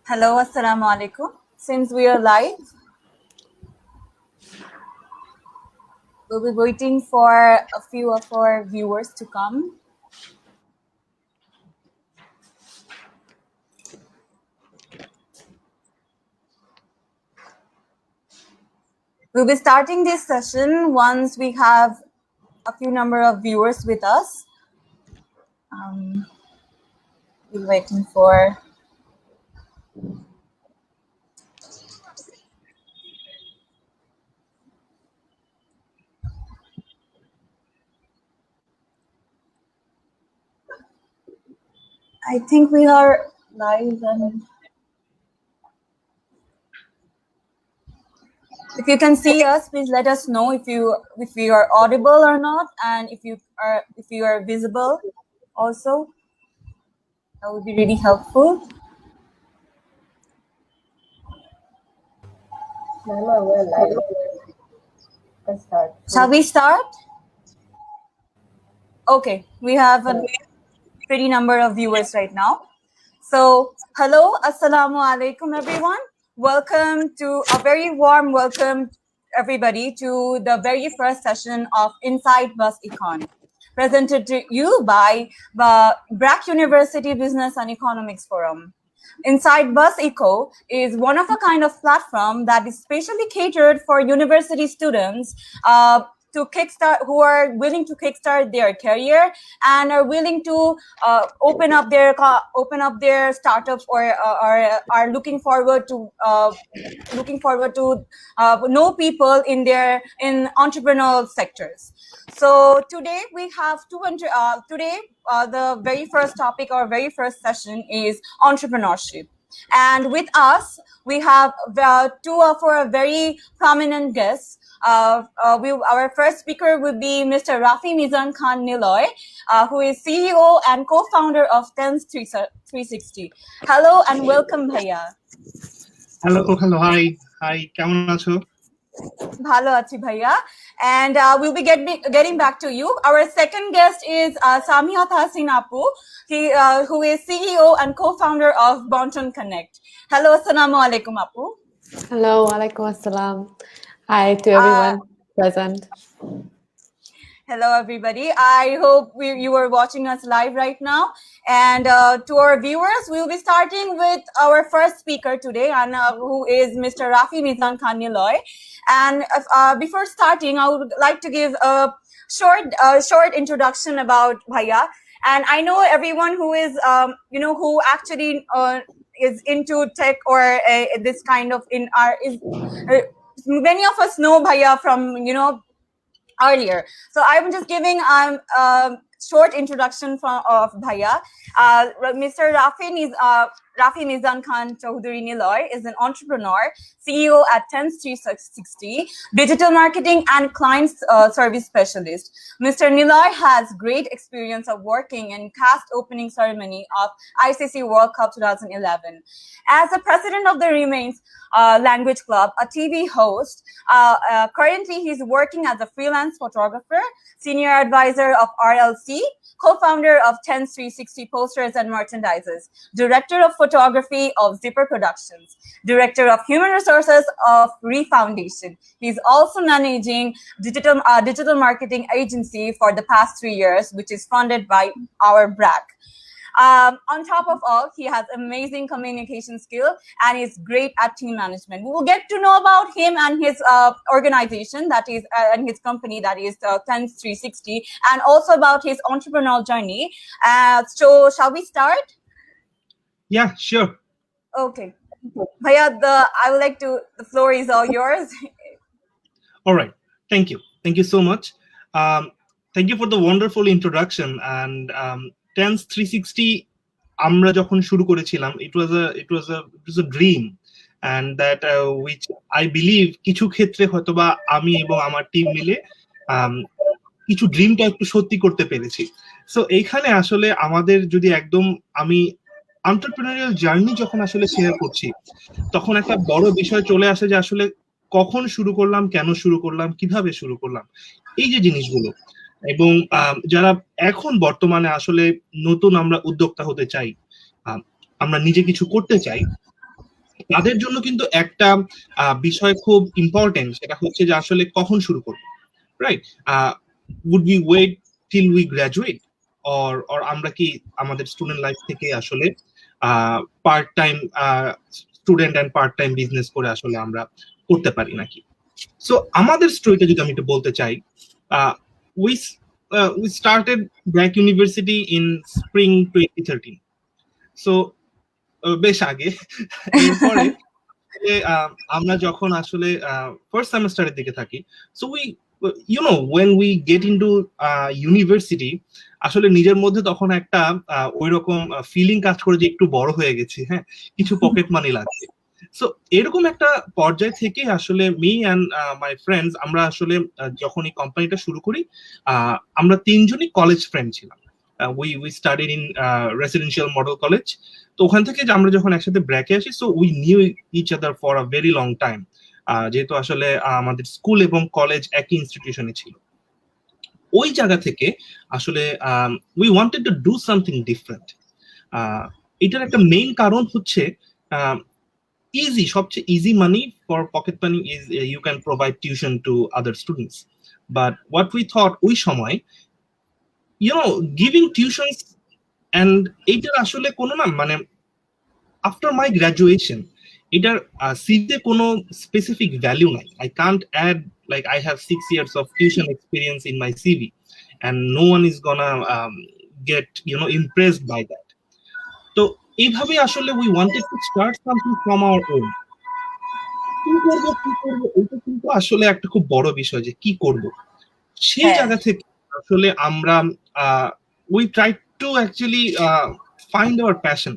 Hello, assalamu alaikum. Since we are live, we'll be waiting for a few of our viewers to come. We'll be starting this session once we have a few number of viewers with us. We're waiting for. I think we are live, and if you can see us, please let us know if you are audible or not, and if you are visible, also that would be really helpful. We're live. Let's start. Shall we start? Okay, we have a pretty number of viewers right now. So, hello, assalamu alaikum, everyone. Welcome to a very warm welcome, everybody, to the very first session of Inside Bus Econ, presented to you by the BRAC University Business and Economics Forum. Inside Bus Eco is one of a kind of platform that is specially catered for university students to kickstart, who are willing to kickstart their career and are willing to open up their startups or are looking forward to know people in entrepreneurial sectors. So today we have the very first topic or very first session is entrepreneurship. And with us, we have two of our very prominent guests. Our first speaker will be Mr. Rafi Mizan Khan Niloy, who is CEO and co-founder of TENS 360. Hello and welcome, Bhaiya. Hello, hi, কেমন আছো? Bhalo achi bhaiya, and we'll be getting back to you. Our second guest is Samihat Hasin Apu, who is CEO and co-founder of Bonton Connect. Hello, assalamu alaikum Apu. Hello, alaikum assalam. Hi to everyone present. Hello, everybody. I hope you are watching us live right now. And to our viewers, we'll be starting with our first speaker today, and who is Mr. Rafi Mizan Khan Niloy. And before starting, I would like to give a short introduction about Bhaiya. And I know everyone who is, who actually is into tech or this kind of many of us know Bhaiya from, earlier. So I'm just giving short introduction of Bhaiya. Mr. Rafi Mizan Khan Chaudhary Niloy is an entrepreneur, CEO at TENS 360, digital marketing and client service specialist. Mr. Niloy has great experience of working in cast opening ceremony of ICC World Cup 2011. As the president of the Remains Language Club, a TV host, currently he's working as a freelance photographer, senior advisor of RLC, co-founder of TENS 360 Posters and Merchandises, director of photography of Zipper Productions, director of human resources of ReFoundation. He's also managing digital marketing agency for the past 3 years, which is funded by our BRAC. On top of all, he has amazing communication skill and is great at team management. We will get to know about him and his organization, that is, and his company, that is TENS 360, and also about his entrepreneurial journey. So shall we start? Yeah, sure. Okay. Bhaiya, the floor is all yours. All right. Thank you. Thank you so much. Thank you for the wonderful introduction. And TENS 360 আমরা যখন শুরু করেছিলাম, it was a dream, and that which I believe কিছু ক্ষেত্রে হয়তোবা আমি এবং আমার টিম মিলে কিছু ড্রিমটা একটু সত্যি করতে পেরেছি। সো এইখানে আসলে আমাদের যদি একদম আমি এন্টারপ্রেনারিয়াল জার্নি যখন আসলে শেয়ার করছি, তখন একটা বড় বিষয় চলে আসে যে আসলে কখন শুরু করলাম, কেন শুরু করলাম, কিভাবে শুরু করলাম, এই যে জিনিসগুলো। এবং যারা এখন বর্তমানে আসলে নতুন আমরা উদ্যোক্তা হতে চাই, আমরা নিজে কিছু করতে চাই, তাদের জন্য কিন্তু একটা বিষয় খুব ইম্পর্টেন্ট, সেটা হচ্ছে যে আসলে কখন শুরু করবো, right? would we wait till we graduate, or আমরা কি আমাদের স্টুডেন্ট লাইফ থেকে আসলে part time student and part time business করে আসলে আমরা করতে পারি নাকি? সো আমাদের স্টোরিটা যদি আমি একটু বলতে চাই, we started BRAC university in spring 2013, so বেশ আগে। এরপরে আমরা যখন আসলে ফার্স্ট সেমেস্টারের দিকে থাকি, so we when we get into university, আসলে নিজের মধ্যে তখন একটা ওইরকম ফিলিং কাজ করে যে একটু বড় হয়ে গেছি, হ্যাঁ, কিছু পকেট মানি লাগছে। সো এরকম একটা পর্যায় থেকে আসলে মি অ্যান্ড মাই ফ্রেন্ডস, আমরা আসলে যখন এই কোম্পানিটা শুরু করি, আমরা তিনজনই কলেজ ফ্রেন্ড ছিলাম। we studied in residential model college. তো ওখান থেকে আমরা যখন একসাথে ব্র্যাকে আসি, so we knew each other for a very long time, যেহেতু আসলে আমাদের স্কুল এবং কলেজ একই ইনস্টিটিউশনে ছিল। ওই জায়গা থেকে আসলে we wanted to do something different. এটার একটা মেইন কারণ হচ্ছে easy, সবচেয়ে easy money for pocket money is you can provide tuition to other students, but what we thought ওই সময়, giving tuitions and এটার আসলে কোনো না, মানে after my graduation এটার সিভিতে কোনো স্পেসিফিক ভ্যালু নাই। I can't add like I have 6 years of tuition experience in my CV and no one is gonna get impressed by that. তো এইভাবে আসলে we wanted to start something from our own. কি করবো এটা কিন্তু আসলে একটা খুব বড় বিষয়, যে কি করব। সেই জায়গা থেকে আসলে আমরা we tried to actually find our passion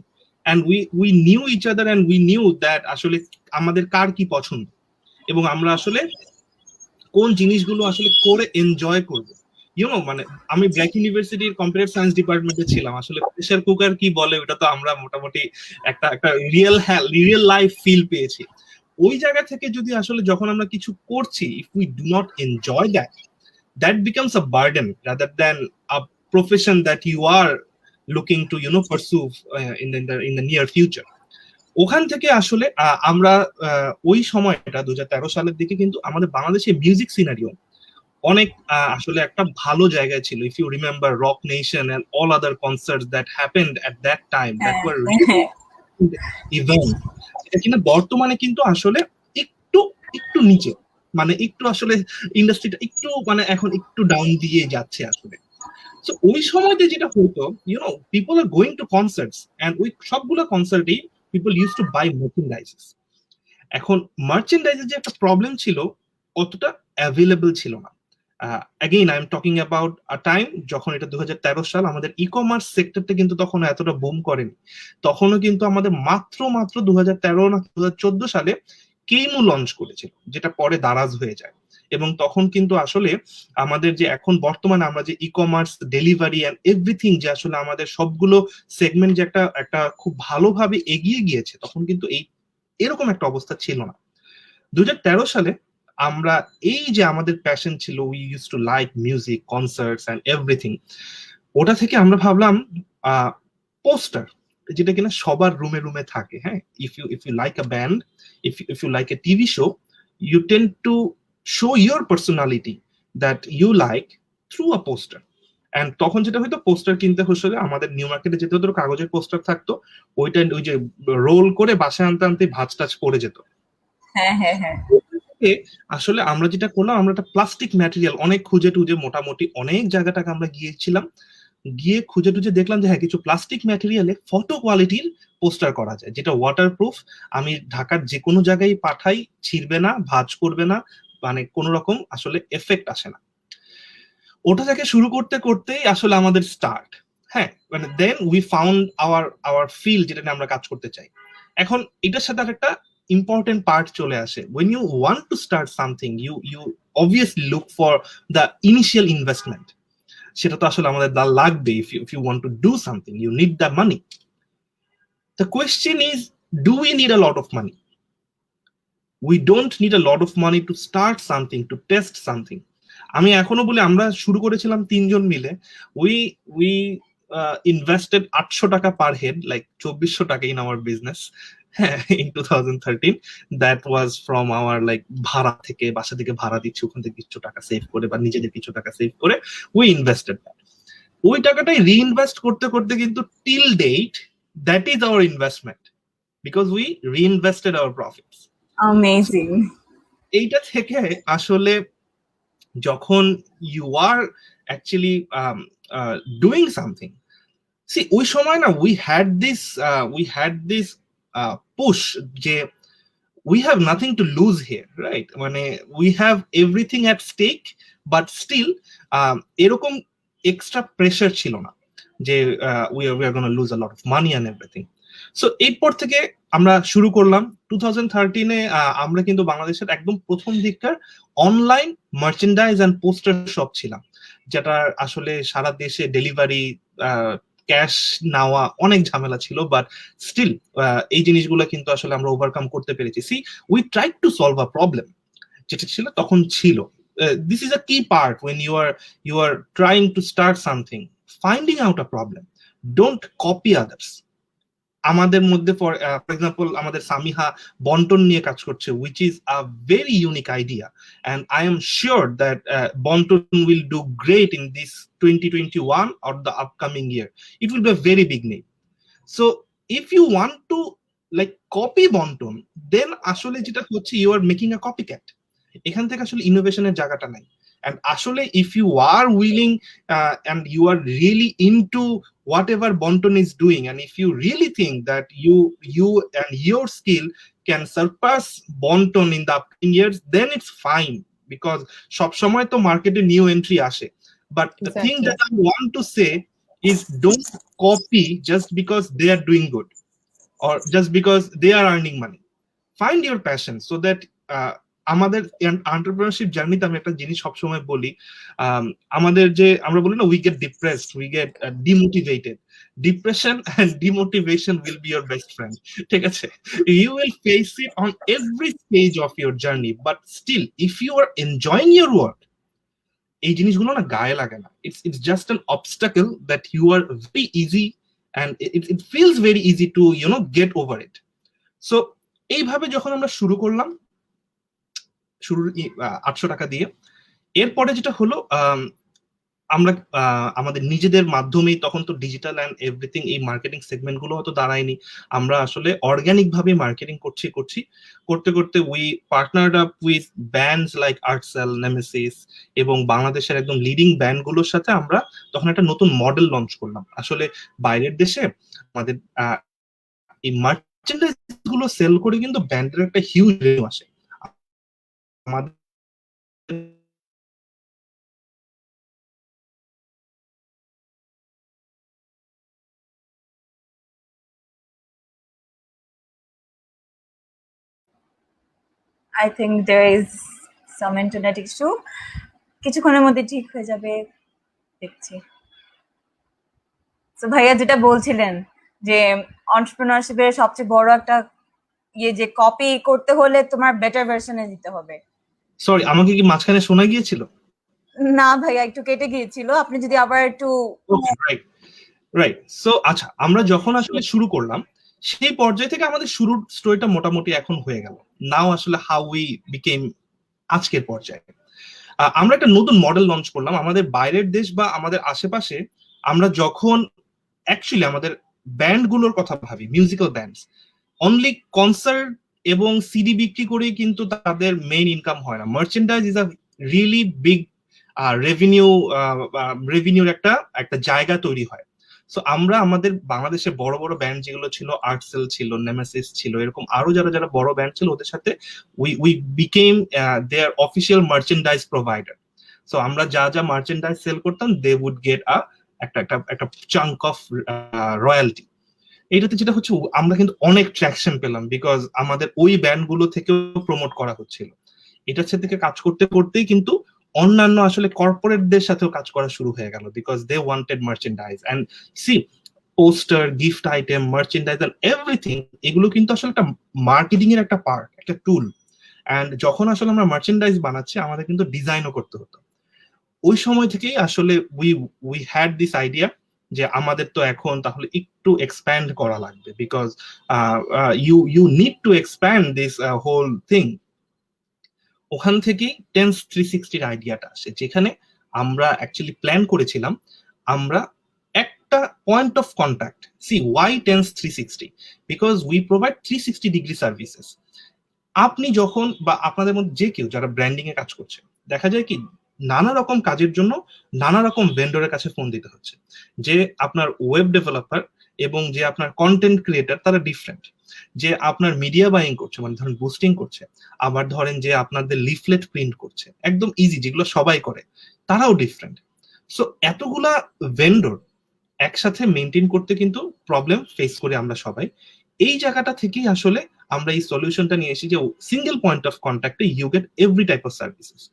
and we knew each other and we knew that আসলে আমাদের কার কি পছন্দ এবং আমরা আসলে কোন জিনিসগুলো আসলে করে এনজয় করব। মানে আমি ব্র্যাক ইউনিভার্সিটির কম্পিউটার সায়েন্স ডিপার্টমেন্টে ছিলাম, আসলে প্রেসার কুকার কি বলে ওটা তো আমরা মোটামুটি একটা রিয়েল লাইফ ফিল পেয়েছি। ওই জায়গা থেকে যদি আসলে যখন আমরা কিছু করছি, if we do not enjoy that becomes a burden rather than a profession that you are looking to pursue in the near future. ওখান থেকে আসলে আমরা ওই সময়টা 2013 সালের দিকে কিন্তু আমাদের বাংলাদেশে মিউজিক সিনারিও অনেক আসলে একটা ভালো জায়গায় ছিল। If you remember Rock Nation and all other concerts that happened at that time, that were event, এটা কিন্তু বর্তমানে কিন্তু আসলে একটু নিচে, মানে একটু আসলে ইন্ডাস্ট্রিটা একটু মানে এখন একটু ডাউন দিয়ে যাচ্ছে আসলে। সো ওই সময়তে যেটা হতো, people are going to concerts and ওই সবগুলো কনসার্টেই people use to buy merchandises. এখন মার্চেন্ডাইজের যে একটা প্রবলেম ছিল, অতটা অ্যাভেলেবল ছিল না। again I am talking about a time যখন এটা 2013 সাল, আমাদের ই-কমার্স সেক্টরটা কিন্তু তখন এতটা বুম করেনি। তখনও কিন্তু আমাদের মাত্র 2013 না 2014 সালে কেইমু লঞ্চ করেছিল, যেটা পরে দারাজ হয়ে যায়। এবং তখন কিন্তু আসলে আমাদের যে এখন বর্তমানে আমরা যে ই-কমার্স ডেলিভারি এন্ড এভরিথিং, যে আসলে আমাদের সবগুলো সেগমেন্ট যে একটা খুব ভালোভাবে এগিয়ে গিয়েছে, তখন কিন্তু এরকম একটা অবস্থা ছিল না। 2013 সালে আমরা এই যে আমাদের প্যাশন ছিল, we use to like music, concerts and everything, ওটা থেকে আমরা ভাবলাম পোস্টার, যেটা কিনা সবার রুমে রুমে থাকে। হ্যাঁ, if you like a band, if you like a TV show, you tend to show your personality that you like through a poster. And তখন যেটা হয়তো পোস্টার কিনতে হলে আমাদের নিউ মার্কেটে যেতে হতো, কাগজের পোস্টার থাকতো, ওইটা ওই যে রোল করে বাসায় আনতে আনতে ভাঁজ টাচ পড়ে যেত। আসলে আমরা যেটা করলাম, আমরা একটা প্লাস্টিক ম্যাটেরিয়াল অনেক খুঁজে টুজে মোটামুটি অনেক জায়গাটাকে আমরা গিয়েছিলাম, গিয়ে খুঁজে টুজে দেখলাম যে হ্যাঁ, কিছু প্লাস্টিক ম্যাটেরিয়ালে ফটো কোয়ালিটির পোস্টার করা যায়, যেটা ওয়াটারপ্রুফ। আমি ঢাকার যে কোনো জায়গায় পাঠাই, ছিড়বে না, ভাঁজ করবে না, মানে কোনো রকম আসলে এফেক্ট আসে না। ওটা থেকে শুরু করতে করতেই আসলে আমাদের স্টার্ট। হ্যাঁ, মানে then we found our field, যেটা আমরা কাজ করতে চাই। এখন এটার সাথে আরেকটা ইম্পর্টেন্ট পার্ট চলে আসে। when you want to start something, you obviously look for the initial investment. সেটা তো আসলে আমাদের লাগবে। if you want to do something, you need the money. The question is, do we need a lot of money? We don't need a lot of money to start something, to test something. আমি এখনো বলি, আমরা শুরু করেছিলাম 3 জন মিলে, we invested 800 টাকা per head, like 2400 টাকা in our business, in 2013. That was from our like ভাড়া থেকে, বাসা থেকে ভাড়া দিচ্ছি, ওখান থেকে কিছু টাকা সেভ করে বা নিজেদের কিছু টাকা সেভ করে we invested that. ওই টাকাটাই রিইনভেস্ট করতে করতে কিন্তু till date that is our investment because we reinvested our profits. Amazing. এইটা থেকে আসলে যখন you are actually doing something, see ওই সময় না we had this push যে we have nothing to lose here, right? মানে we have everything at stake, but still এরকম extra pressure ছিল না যে we are going to lose a lot of money and everything. So এরপর থেকে আমরা শুরু করলাম 2013-এ। আমরা কিন্তু বাংলাদেশের একদম প্রথম দিককার online merchandise and poster shop ছিলাম, যেটা আসলে সারা দেশে ডেলিভারি ক্যাশ নেওয়া অনেক ঝামেলা ছিল, বাট স্টিল এই জিনিসগুলো কিন্তু আসলে আমরা ওভারকাম করতে পেরেছি। See we tried to solve a problem, যেটা ছিল তখন ছিল। This is a key part when you are trying to start something, finding out a problem, don't copy others. আমাদের মধ্যে ফর এক্সাম্পল আমাদের সামিহা বন্টন নিয়ে কাজ করছে, which is a very unique idea, and I am sure that Bonton will do great in this 2021 or the upcoming year. It will be a very big name. So if you want to like copy Bonton, then আসলে যেটা হচ্ছে you are making a copycat. এখান থেকে আসলে ইনোভেশনের জায়গাটা নাই। And আসলে if you are willing and you are really into whatever Bonton is doing, and if you really think that you and your skill can surpass Bonton in the upcoming years, then it's fine, because সব সময় তো মার্কেটে new entry আসে। But the thing that I want to say is don't copy just because they are doing good or just because they are earning money. Find your passion so that আমাদের entrepreneurship জার্নিতে আমি একটা জিনিস সবসময় বলি, আমাদের যে আমরা বলি না we get depressed, we get demotivated, depression and demotivation will be your best friend, ঠিক আছে? You will face it on every stage of your journey, but still if you are enjoying your work, এই জিনিসগুলো না গায়ে লাগে না। It's just an obstacle that you are very easy and it feels very easy to get over it. So এইভাবে যখন আমরা শুরু করলাম, শুরুর 800 টাকা দিয়ে, এরপরে যেটা হলো আমরা আমাদের নিজেদের মাধ্যমেই, তখন তো ডিজিটাল এন্ড এভরিথিং এই মার্কেটিং সেগমেন্ট গুলো হয়তো দাঁড়ায়নি, আমরা আসলে অর্গানিক ভাবে মার্কেটিং করতে করতে we পার্টনার্ড up with bands like Artcell, Nemesis এবং বাংলাদেশের একদম লিডিং ব্যান্ড গুলোর সাথে আমরা তখন একটা নতুন মডেল লঞ্চ করলাম। আসলে বাইরের দেশে আমাদের এই মার্চেন্ডাইজ গুলো সেল করে কিন্তু ব্যান্ডের একটা হিউজ রেভিনিউ আসে। আমাদের I think there is some internet issue. কিছুক্ষণের মধ্যে ঠিক হয়ে যাবে দেখছি। তো ভাইয়া যেটা বলছিলেন যে এন্টারপ্রেনারশিপের সবচেয়ে বড় একটা যে কপি করতে হলে তোমার বেটার ভার্সনে দিতে হবে। সরি, আমাকে কি মাঝখানে শোনা গিয়েছিল? না ভাইয়া, একটু কেটে গিয়েছিল, আপনি যদি আবার একটু। রাইট। সো আচ্ছা, আমরা যখন আসলে শুরু করলাম সেই পর্যায় থেকে আমাদের শুরুর স্টোরিটা মোটামুটি এখন হয়ে গেল। নাও আসলে হাউ উই বিকেম আজকের পর্যায়ে। আমরা একটা নতুন মডেল লঞ্চ করলাম। আমাদের বাইরের দেশ বা আমাদের আশেপাশে আমরা যখন অ্যাকচুয়ালি আমাদের ব্যান্ড গুলোর কথা ভাবি, মিউজিক্যাল ব্যান্ডস, অনলি কনসার্ট এবং সিডি বিক্রি করেই কিন্তু তাদের মেইন ইনকাম হয় না। Merchandise is a really big রেভিনিউর একটা জায়গা তৈরি হয়। সো আমরা আমাদের বাংলাদেশে বড় বড় ব্যান্ড যেগুলো ছিল, আর্টসেল ছিল, নেমেসিস ছিল, এরকম আরো যারা বড় ব্যান্ড ছিল, ওদের সাথে we became their official merchandise provider. So আমরা যা মার্চেন্ডাইজ সেল করতাম, দে উড গেট একটা চাঙ্ক অফ রয়্যালটি। এইটাতে যেটা হচ্ছে আমরা কিন্তু অনেক ট্র্যাকশন পেলাম, বিকজ আমাদের ওই ব্যান্ড গুলো থেকেও প্রমোট করা হচ্ছিল। এটার সাথে কাজ করতে করতেই কিন্তু অন্যান্য আসলে কর্পোরেটদের সাথেও কাজ করা শুরু হয়ে গেল, because they wanted merchandise and see poster, gift item, merchandise and everything, এগুলো কিন্তু আসলে একটা মার্কেটিং এর একটা পার্ট, একটা টুল। এন্ড যখন আসলে আমরা মার্চেন্ডাইজ বানাচ্ছি, আমাদের কিন্তু ডিজাইনও করতে হতো। ওই সময় থেকেই আসলে উই হ্যাড দিস আইডিয়া যে আমাদের তো এখন তাহলে একটু এক্সপ্যান্ড করা লাগবে, because you need to expand this whole thing. ওখান থেকেই টেন্স 360 আইডিয়াটা আসে, যেখানে আমরা অ্যাকচুয়ালি প্ল্যান করেছিলাম আমরা একটা point of contact. See Y tens 360, because we provide 360 degree services. আপনি যখন বা আপনাদের মধ্যে যে কেউ যারা ব্র্যান্ডিং এ কাজ করছে, দেখা যায় কি নানা রকম কাজের জন্য নানা রকম ভেন্ডরের কাছে ফোন দিতে হচ্ছে। যে আপনার ওয়েব ডেভেলপার এবং যে আপনার কন্টেন্ট ক্রিয়েটার তারা ডিফারেন্ট। যে আপনার মিডিয়া বাইং করছে, মানে ধরেন বুস্টিং করছে, আবার ধরেন যে আপনাদের লিফলেট প্রিন্ট করছে, একদম ইজি, যেগুলো সবাই করে, তারাও ডিফারেন্ট। সো এতগুলা ভেন্ডর একসাথে মেনটেন করতে কিন্তু প্রবলেম ফেস করি আমরা সবাই। এই জায়গাটা থেকেই আসলে আমরা এই সলিউশনটা নিয়ে এসেছি যে সিঙ্গেল পয়েন্ট অফ কন্ট্যাক্টে you get every type of services.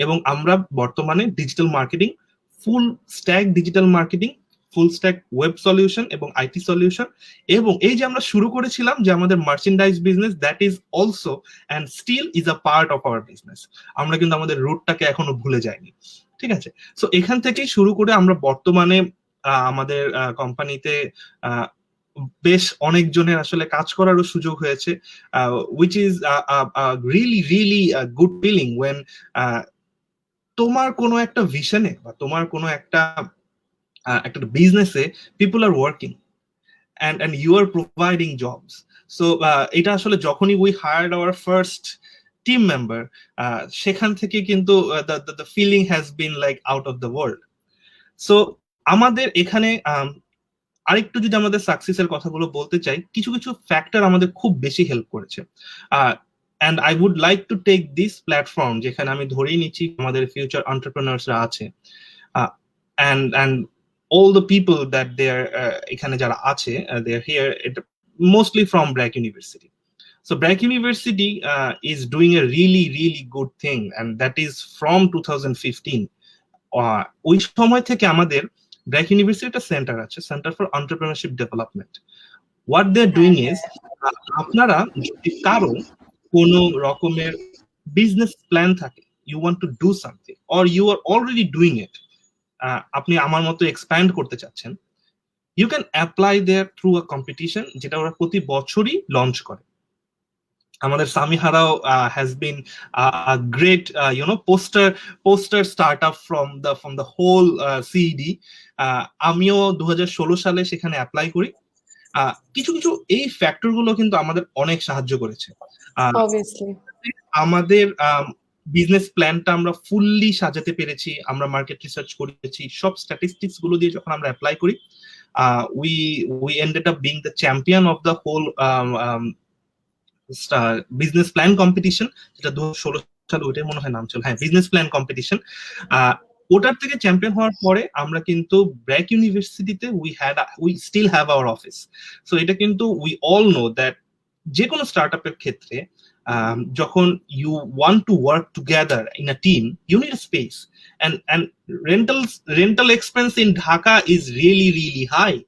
এবং আমরা বর্তমানে digital marketing, full stack digital marketing, full stack web solution এবং আইটি সলিউশন, এবং এই যে আমরা শুরু করেছিলাম যে আমাদের merchandise business, that is also and still is a part of our business. আমরা কিন্তু আমাদের রুটটাকে এখনো ভুলে যাইনি, ঠিক আছে? সো এখান থেকেই শুরু করে আমরা বর্তমানে আমাদের কোম্পানিতে বেশ অনেকজনের আসলে কাজ করারও সুযোগ হয়েছে, which is really really good feeling when তোমার কোনো একটা ভিশনে বা তোমার কোনো একটা একটা বিজনেসে people are working and you are providing jobs. So এটা আসলে যখনই we hired our first team member, সেখান থেকে কিন্তু the feeling has been like out of the world. So আমাদের এখানে আরেকটু যদি আমাদের সাকসেসের কথাগুলো বলতে চাই, কিছু কিছু ফ্যাক্টর আমাদের খুব বেশি হেল্প করেছে। and I would like to take this platform যেখানে আমি ধরেই নিচ্ছি আমাদের ফিউচার এন্টারপ্রেনার্সরা আছে, and all the people that they are এখানে যারা আছে, they are here mostly from BRAC University. So BRAC University is doing a really really good thing, and that is from 2015. ওই সময় থেকে আমাদের BRAC University একটা centre আছে, centre for entrepreneurship development. What they are doing is, আপনারা যদি কারো কোনো রকমের বিজনেস প্ল্যান থাকে, you want to do something or you are already doing it, আপনি আমার মতো এক্সপ্যান্ড করতে চাচ্ছেন, you can apply there through a competition, যেটা ওরা প্রতি বছরই লঞ্চ করে। আমাদের সামিহারাও has been a great poster startup from the whole CED. আমিও 2016 সালে সেখানে অ্যাপ্লাই করি। কিছু কিছু এই ফ্যাক্টর গুলো কিন্তু আমাদের অনেক সাহায্য করেছে। আমাদের বিজনেস প্ল্যানটা আমরা ফুললি সাজাতে পেরেছি, আমরা মার্কেট রিসার্চ করেছি, সব স্ট্যাটিস্টিক্স গুলো দিয়ে যখন আমরা অ্যাপ্লাই করি, we ended up being the champion of the whole business plan competition, যেটা 2016 সালে ওইটাই মনে হয় নাম ছিল, হ্যাঁ, বিজনেস প্ল্যান কম্পিটিশন। ওটার থেকে চ্যাম্পিয়ন হওয়ার পরে আমরা কিন্তু ব্র্যাক ইউনিভার্সিটিতে we still have our office. So এটা কিন্তু we all know that যে কোনো স্টার্টআপের ক্ষেত্রে যখন you want to work together in a team, you need a space, and rental expense in Dhaka is really really high.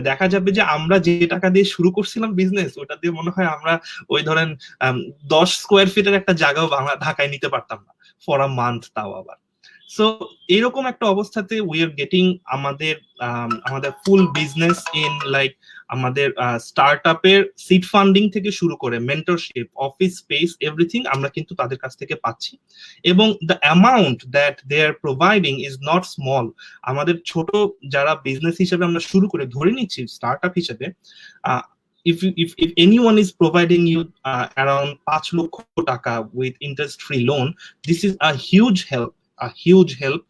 দেখা যাবে যে আমরা যে টাকা দিয়ে শুরু করছিলাম বিজনেস, ওটা দিয়ে মনে হয় আমরা ওই ধরেন 10 স্কোয়ার ফিটের একটা জায়গাও ঢাকায় নিতে পারতাম না ফর আ মান্থ, তাও আবার। সো এরকম একটা অবস্থাতে উই আর গেটিং আমাদের ফুল বিজনেস ইন লাইক আমাদের স্টার্টআপের সিড ফান্ডিং থেকে শুরু করে মেন্টরশিপ, অফিস স্পেস, এভরিথিং আমরা কিন্তু তাদের কাছ থেকে পাচ্ছি। এবং the amount that they are providing is not small. আমাদের ছোট যারা বিজনেস হিসেবে আমরা শুরু করে ধরে নিচ্ছি স্টার্টআপ হিসেবে, if anyone is providing you around 5 লক্ষ টাকা with interest free loan, this is a huge help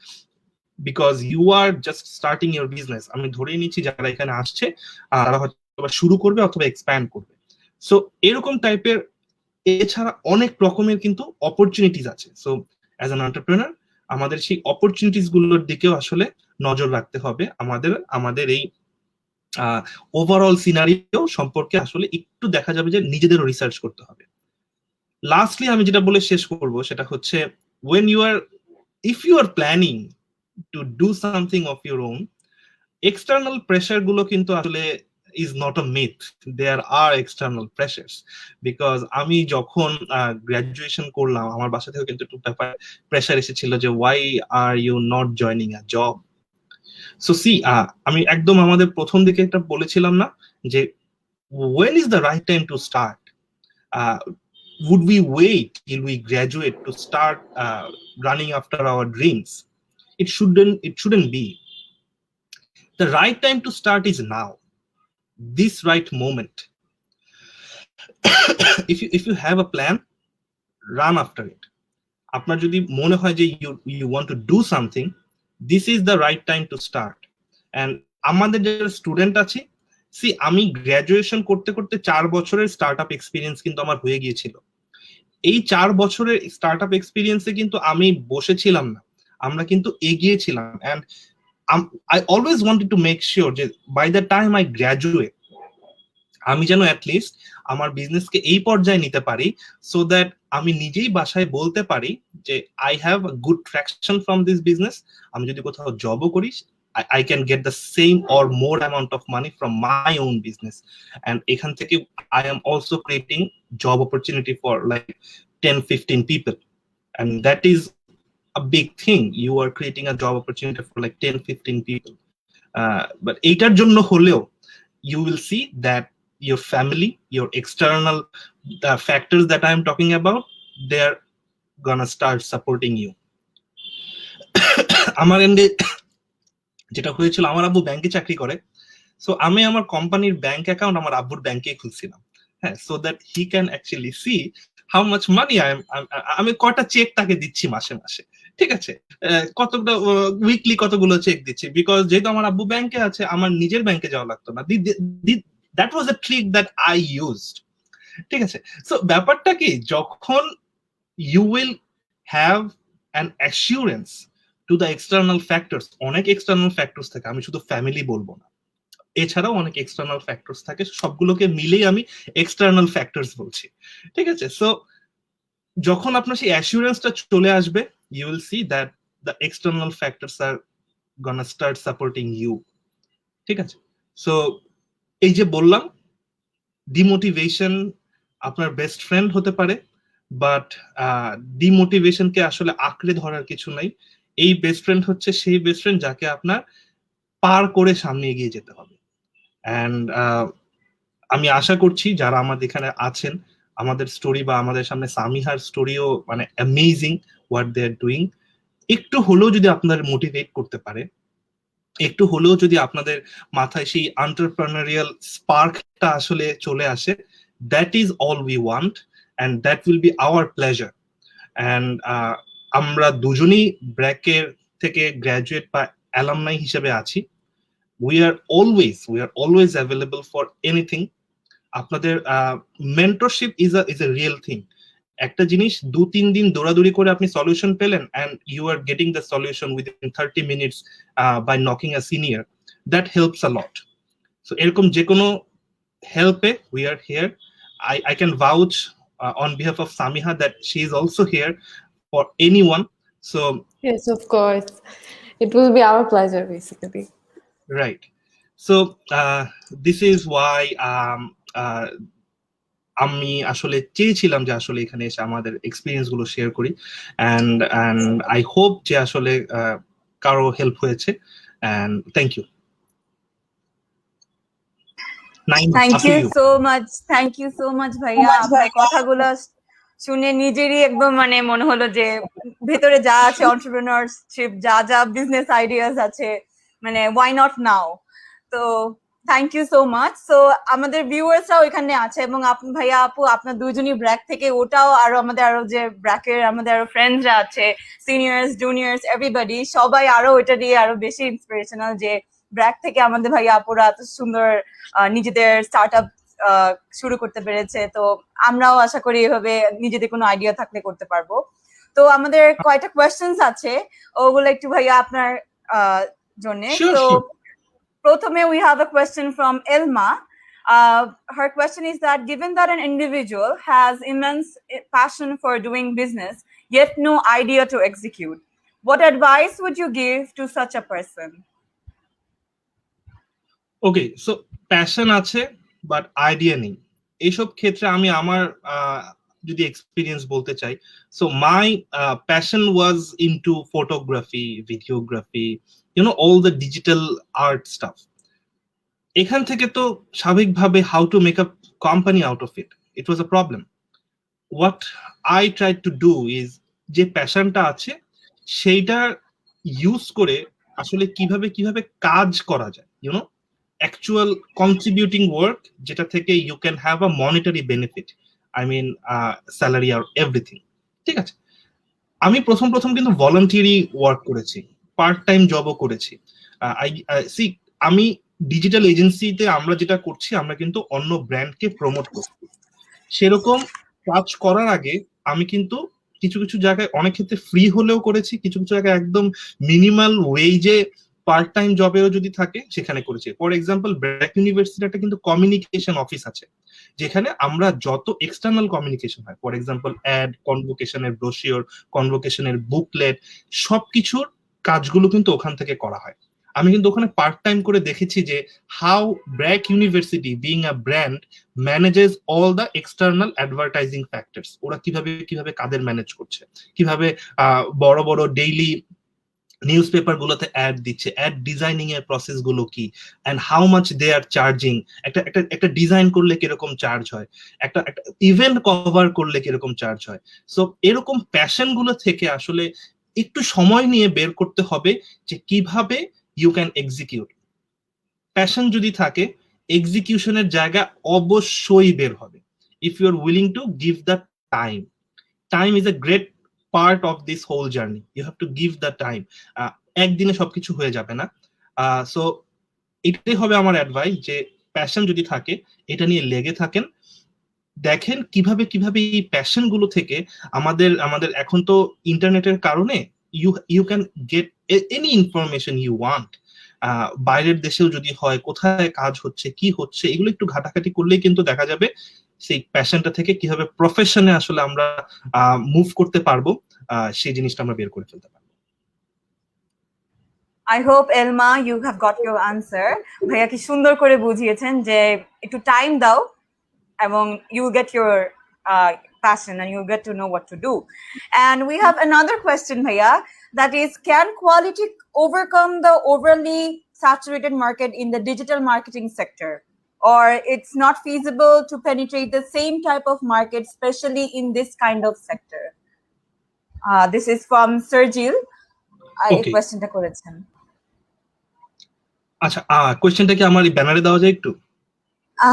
because you are just starting your business. আমি ধরেই নিচ্ছি যারা এখানে আসছে তারা হয়তো শুরু করবে অথবা এক্সপ্যান্ড করবে। সো এরকম টাইপের এছাড়া অনেক রকমের কিন্তু অপরচুনিটিস আছে। সো অ্যাজ অ্যান এন্টারপ্রেনার আমাদের সেই অপরচুনিটিস গুলোর দিকেও আসলে নজর রাখতে হবে। আমাদের এই ওভারঅল সিনারিও সম্পর্কে আসলে একটু দেখা যাবে যে নিজেদেরও রিসার্চ করতে হবে। লাস্টলি আমি যেটা বলে শেষ করব সেটা হচ্ছে, if you are planning to do something of your own, external pressure গুলো কিন্তু আসলে is not a myth. There are external pressures, because আমি যখন গ্রাজুয়েশন করলাম আমার বাসা থেকে কিন্তু টুকটাক প্রেসার এসেছিল যে why are you not joining a job. So see আমি একদম আমাদের প্রথম দিকে একটা বলেছিলাম না যে when is the right time to start? Would we wait till we graduate to start running after our dreams? It shouldn't be. The right time to start is now, this right moment. If you have a plan, run after it. আপনার যদি মনে হয় যে you want to do something, this is the right time to start. And আমাদের যারা student আছে, আমি graduation করতে করতে 4 বছরের স্টার্টআপ এক্সপিরিয়েন্স কিন্তু আমার হয়ে গিয়েছিল। এই 4 বছরের স্টার্টআপ এক্সপিরিয়েন্সে কিন্তু আমি বসেছিলাম না, আমরা কিন্তু এগিয়েছিলাম। And I always wanted to make sure যে by the time I graduate আমি যেন অ্যাটলিস্ট আমার বিজনেসকে এই পর্যায়ে নিতে পারি, সো দ্যাট আমি নিজেই বাসায় বলতে পারি যে I have a good traction from this business. আমি যদি কোথাও জবও করি, I can get the same or more amount of money from my own business. And এখান থেকে I am also creating job opportunity for like 10-15 people. And that is a big thing. You are creating a job opportunity for like 10-15 people. But এইটার জন্য হলেও you will see that your family, your external factors that I am talking about, they're gonna start supporting you. আমার এন্ডে যেটা হয়েছিল, আমার আব্বু ব্যাংকে চাকরি করে, সো আমি আমার কোম্পানির ব্যাংক অ্যাকাউন্ট আমার আব্বুর ব্যাংকে খুলছিলাম, হ্যাঁ, so that he can actually C how much money আমি কয়টা চেক তাকে দিচ্ছি মাসে মাসে, ঠিক আছে, কতটা উইকলি কতগুলো চেক দিচ্ছি, বিকজ যেহেতু আমার আব্বু ব্যাংকে আছে আমার নিজের ব্যাংকে যাওয়া লাগতো না। That was a trick that I used, ঠিক আছে। সো ব্যাপারটা কি, when you will have an assurance to the external factors, অনেক এক্সটার্নাল ফ্যাক্টরস থাকে, আমি শুধু ফ্যামিলি বলবো না, এছাড়াও অনেক এক্সটার্নাল ফ্যাক্টরস থাকে, সবগুলোকে মিলেই আমি এক্সটার্নাল ফ্যাক্টরস বলছি, ঠিক আছে। সো যখন আপনার সেই অ্যাসিউরেন্সটা চলে আসবে, you will see that the external factors are gonna start supporting you, ঠিক আছে। সো এই যে বললাম, ডিমোটিভেশন আপনার বেস্ট ফ্রেন্ড হতে পারে, বাট ডিমোটিভেশনকে আসলে আঁকড়ে ধরার কিছু নাই। এই বেস্ট ফ্রেন্ড হচ্ছে সেই বেস্ট ফ্রেন্ড যাকে আপনার পার করে সামনে এগিয়ে যেতে হবে। অ্যান্ড আমি আশা করছি যারা আমাদের এখানে আছেন, আমাদের স্টোরি বা আমাদের সামনে সামিহার স্টোরিও মানে amazing what they are doing, একটু হলেও যদি আপনাদের মোটিভেট করতে পারে, একটু হলেও যদি আপনাদের মাথায় সেই এন্টারপ্রেনারিয়াল স্পার্কটা আসলে চলে আসে, that is all we want and that will be our pleasure. And আমরা দুজনই ব্র্যাকের থেকে গ্র্যাজুয়েট বা অ্যালামনাই হিসেবে আছি। we are always available for anything. আপনাদের mentorship is a real thing. একটা জিনিস 2-3 দিন দৌড়াদৌড়ি করে আপনি সলিউশন পেলেন, and you are getting the solution within 30 minutes by knocking a senior. That helps a lot. So এরকম যে কোনো হেল্পে we are here. I can vouch on behalf of Samiha that she is also here for anyone. So Yes, of course. It will be our pleasure, basically. Right. So this is why আমি আসলে চেয়েছিলাম যে আসলে এখানে এসে আমাদের experience গুলো share করি, and I hope যে আসলে কারো হেল্প হয়েছে, and thank you. Thank you so much ভাইয়া। আপনার কথাগুলো শুনে নিজেরই একদম মানে মনে হলো যে ভেতরে যা আছে এন্টারপ্রেনারশিপ, যা বিজনেস আইডিয়াস আছে, মানে why not now. তো thank you so much. So আমাদের ভিউয়ার্সরাও এখানে আছে, এবং ভাইয়া আপু আপনার দুইজনই ব্র্যাক থেকে, ওটাও আমাদের যে ব্র্যাকের আমাদের ফ্রেন্ডসরা আছে, সিনিয়র্স জুনিয়র্স এভরিবডি, সবাই ওইটা দিয়ে বেশি ইন্সপিরেশনাল যে ব্র্যাক থেকে আমাদের ভাইয়া আপুরা এত সুন্দর নিজেদের স্টার্টআপ শুরু করতে পেরেছে। তো আমরাও আশা করি এভাবে নিজেদের কোনো আইডিয়া থাকলে করতে পারবো। তো আমাদের কয়টা কোয়েশ্চেন্স আছে, ওগুলো একটু ভাইয়া আপনার জন্য। তো প্রথমে we have a question from Elma. Her question is that given that an individual has immense passion for doing business yet no idea to execute, what advice would you give to such a person? Okay, so passion আছে but idea নেই, এইসব ক্ষেত্রে আমি আমার যদি experience বলতে চাই, so my passion was into photography, videography, all the digital art stuff. এখান থেকে তো স্বাভাবিকভাবে how to make a company out of it. It was a problem. What I tried to do is যে প্যাশনটা আছে সেইটা use করে আসলে কিভাবে কিভাবে কাজ করা যায়, actual contributing work যেটা থেকে you can have a monetary benefit, I mean salary or everything. ঠিক আছে, আমি প্রথম কিন্তু ভলান্টিয়ারি ওয়ার্ক করেছি, পার্ট টাইম জবও করেছি। আমি ডিজিটাল এজেন্সিতে আমরা যেটা করছি, আমরা কিন্তু অন্য ব্র্যান্ডকে প্রমোট করছি। সেরকম কাজ করার আগে আমি কিন্তু কিছু কিছু জায়গায় অনেক ক্ষেত্রে ফ্রি হলেও করেছি, কিছু কিছু জায়গায় একদম মিনিমাল ওয়েজে পার্ট টাইম জবেও যদি থাকে সেখানে করেছি। ফর এক্সাম্পল, ব্র্যাক ইউনিভার্সিটির একটা কিন্তু কমিউনিকেশন অফিস আছে, যেখানে আমরা যত এক্সটার্নাল কমিউনিকেশন হয়, ফর এক্সাম্পল অ্যাড, কনভোকেশনের ব্রোশিওর, কনভোকেশনের বুকলেট, সবকিছুর কাজগুলো কিন্তু ওখান থেকে করা হয়। আমি কিন্তু ওখানে পার্ট টাইম করে দেখেছি যে how BRAC university being a brand manages all the external advertising factors. ওরা কিভাবে কাদের ম্যানেজ করছে, কিভাবে বড় বড় ডেইলি নিউজ পেপার গুলোতে অ্যাড দিচ্ছে, অ্যাড ডিজাইনিং এর প্রসেস গুলো কি, and how much they are charging, একটা ডিজাইন করলে কিরকম চার্জ হয়, একটা ইভেন্ট কভার করলে কিরকম চার্জ হয়। সো এরকম প্যাশন গুলো থেকে আসলে একটু সময় নিয়ে বের করতে হবে যে কিভাবে ইউ ক্যান এক্সিকিউট। প্যাশন যদি থাকে, এক্সিকিউশনের জায়গা অবশ্যই বের হবে, if you are willing to give the time. Time is a great part of this whole journey, you have to give the time. একদিনে সবকিছু হয়ে যাবে না। সো এটাই হবে আমার অ্যাডভাইস, যে প্যাশন যদি থাকে এটা নিয়ে লেগে থাকেন, দেখেন কিভাবে এই প্যাশন গুলো থেকে আমাদের এখন তো ইন্টারনেটের কারণে you can get any information you want. বাইরের দেশেও যদি হয়, কোথায় কাজ হচ্ছে, কি হচ্ছে, এগুলো একটু ঘাটাঘাটি করলেই কিন্তু দেখা যাবে সেই প্যাশনটা থেকে কিভাবে প্রফেশনে আসলে আমরা মুভ করতে পারবো, সেই জিনিসটা আমরা বের করে ফেলতে পারবো। I hope Elma you have got your answer. ভাইয়া কি সুন্দর করে বুঝিয়েছেন যে একটু টাইম দাও এবং you will get your passion and you'll get to know what to do. And we have another question, Bhaiya, that is, can quality overcome the overly saturated market in the digital marketing sector, or it's not feasible to penetrate the same type of market, especially in this kind of sector? This is from Sergil. Okay. কোয়েশ্চেনটা করেছেন। আচ্ছা, কোয়েশ্চেনটা কি আমার ব্যানারে দেওয়া যায় একটু?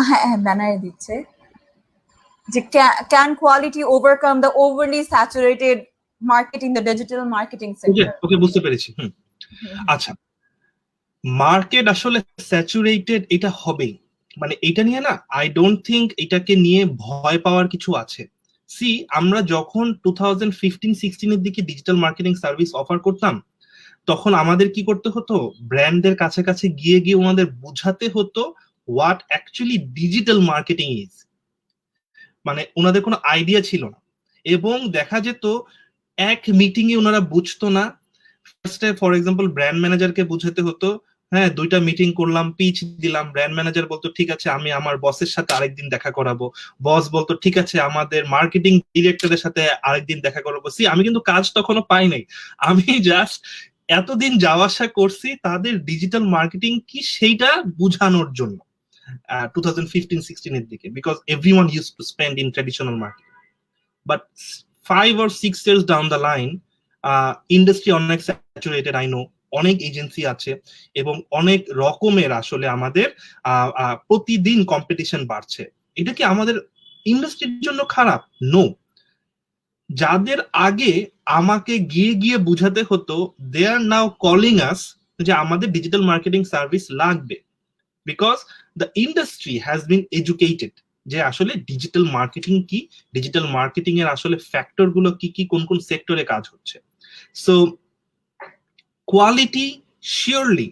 হ্যাঁ, ব্যানারে দিচ্ছে যে can quality overcome the overly saturated market in the digital marketing sector? ওকে, বুঝতে পেরেছি। আচ্ছা, মার্কেট আসলে স্যাচুরেটেড এটা হবেই, মানে এটা নিয়ে না, আই ডোন্ট থিংক এটাকে নিয়ে ভয় পাওয়ার কিছু আছে। আমরা যখন 2015-16 এর দিকে ডিজিটাল মার্কেটিং সার্ভিস অফার করতাম, তখন আমাদের কি করতে হতো, ব্র্যান্ডদের কাছে গিয়ে ওনাদের বোঝাতে হতো what actually digital marketing is. মানে ওনাদের কোনো আইডিয়া ছিল না, এবং দেখা যেত এক মিটিং এ ওনারা বুঝতো না। ফার্স্টে ফর এক্সাম্পল ব্র্যান্ড ম্যানেজারকে বুঝাতে হতো, হ্যাঁ 2টা মিটিং করলাম, পিচ দিলাম, ব্র্যান্ড ম্যানেজার বলতো ঠিক আছে আমি আমার বসের সাথে আরেকদিন দেখা করাবো, বস বলতো ঠিক আছে আমাদের মার্কেটিং ডিরেক্টরের সাথে আরেকদিন দেখা করাবো। আমি কিন্তু কাজ তখনও পাই নাই, আমি জাস্ট এতদিন যাওয়া আসা করছি তাদের ডিজিটাল মার্কেটিং কি সেইটা বুঝানোর জন্য 2015-16 এর দিকে, because everyone used to spend in traditional marketing. But 5 or 6 years down the line, industry অনেক স্যাচুরেটেড, আই নো, অনেক এজেন্সি আছে এবং অনেক রকমের আসলে আমাদের প্রতিদিন কম্পিটিশন বাড়ছে। এটা কি আমাদের ইন্ডাস্ট্রির জন্য খারাপ? নো। যাদের আগে আমাকে গিয়ে বুঝাতে হতো, দে আর নাও কলিং আস যে আমাদের ডিজিটাল মার্কেটিং সার্ভিস লাগবে, because the industry has been educated যে আসলে ডিজিটাল মার্কেটিং কি, ডিজিটাল মার্কেটিং এর আসলে ফ্যাক্টর গুলো কি, কোন সেক্টরে কাজ হচ্ছে। So quality surely,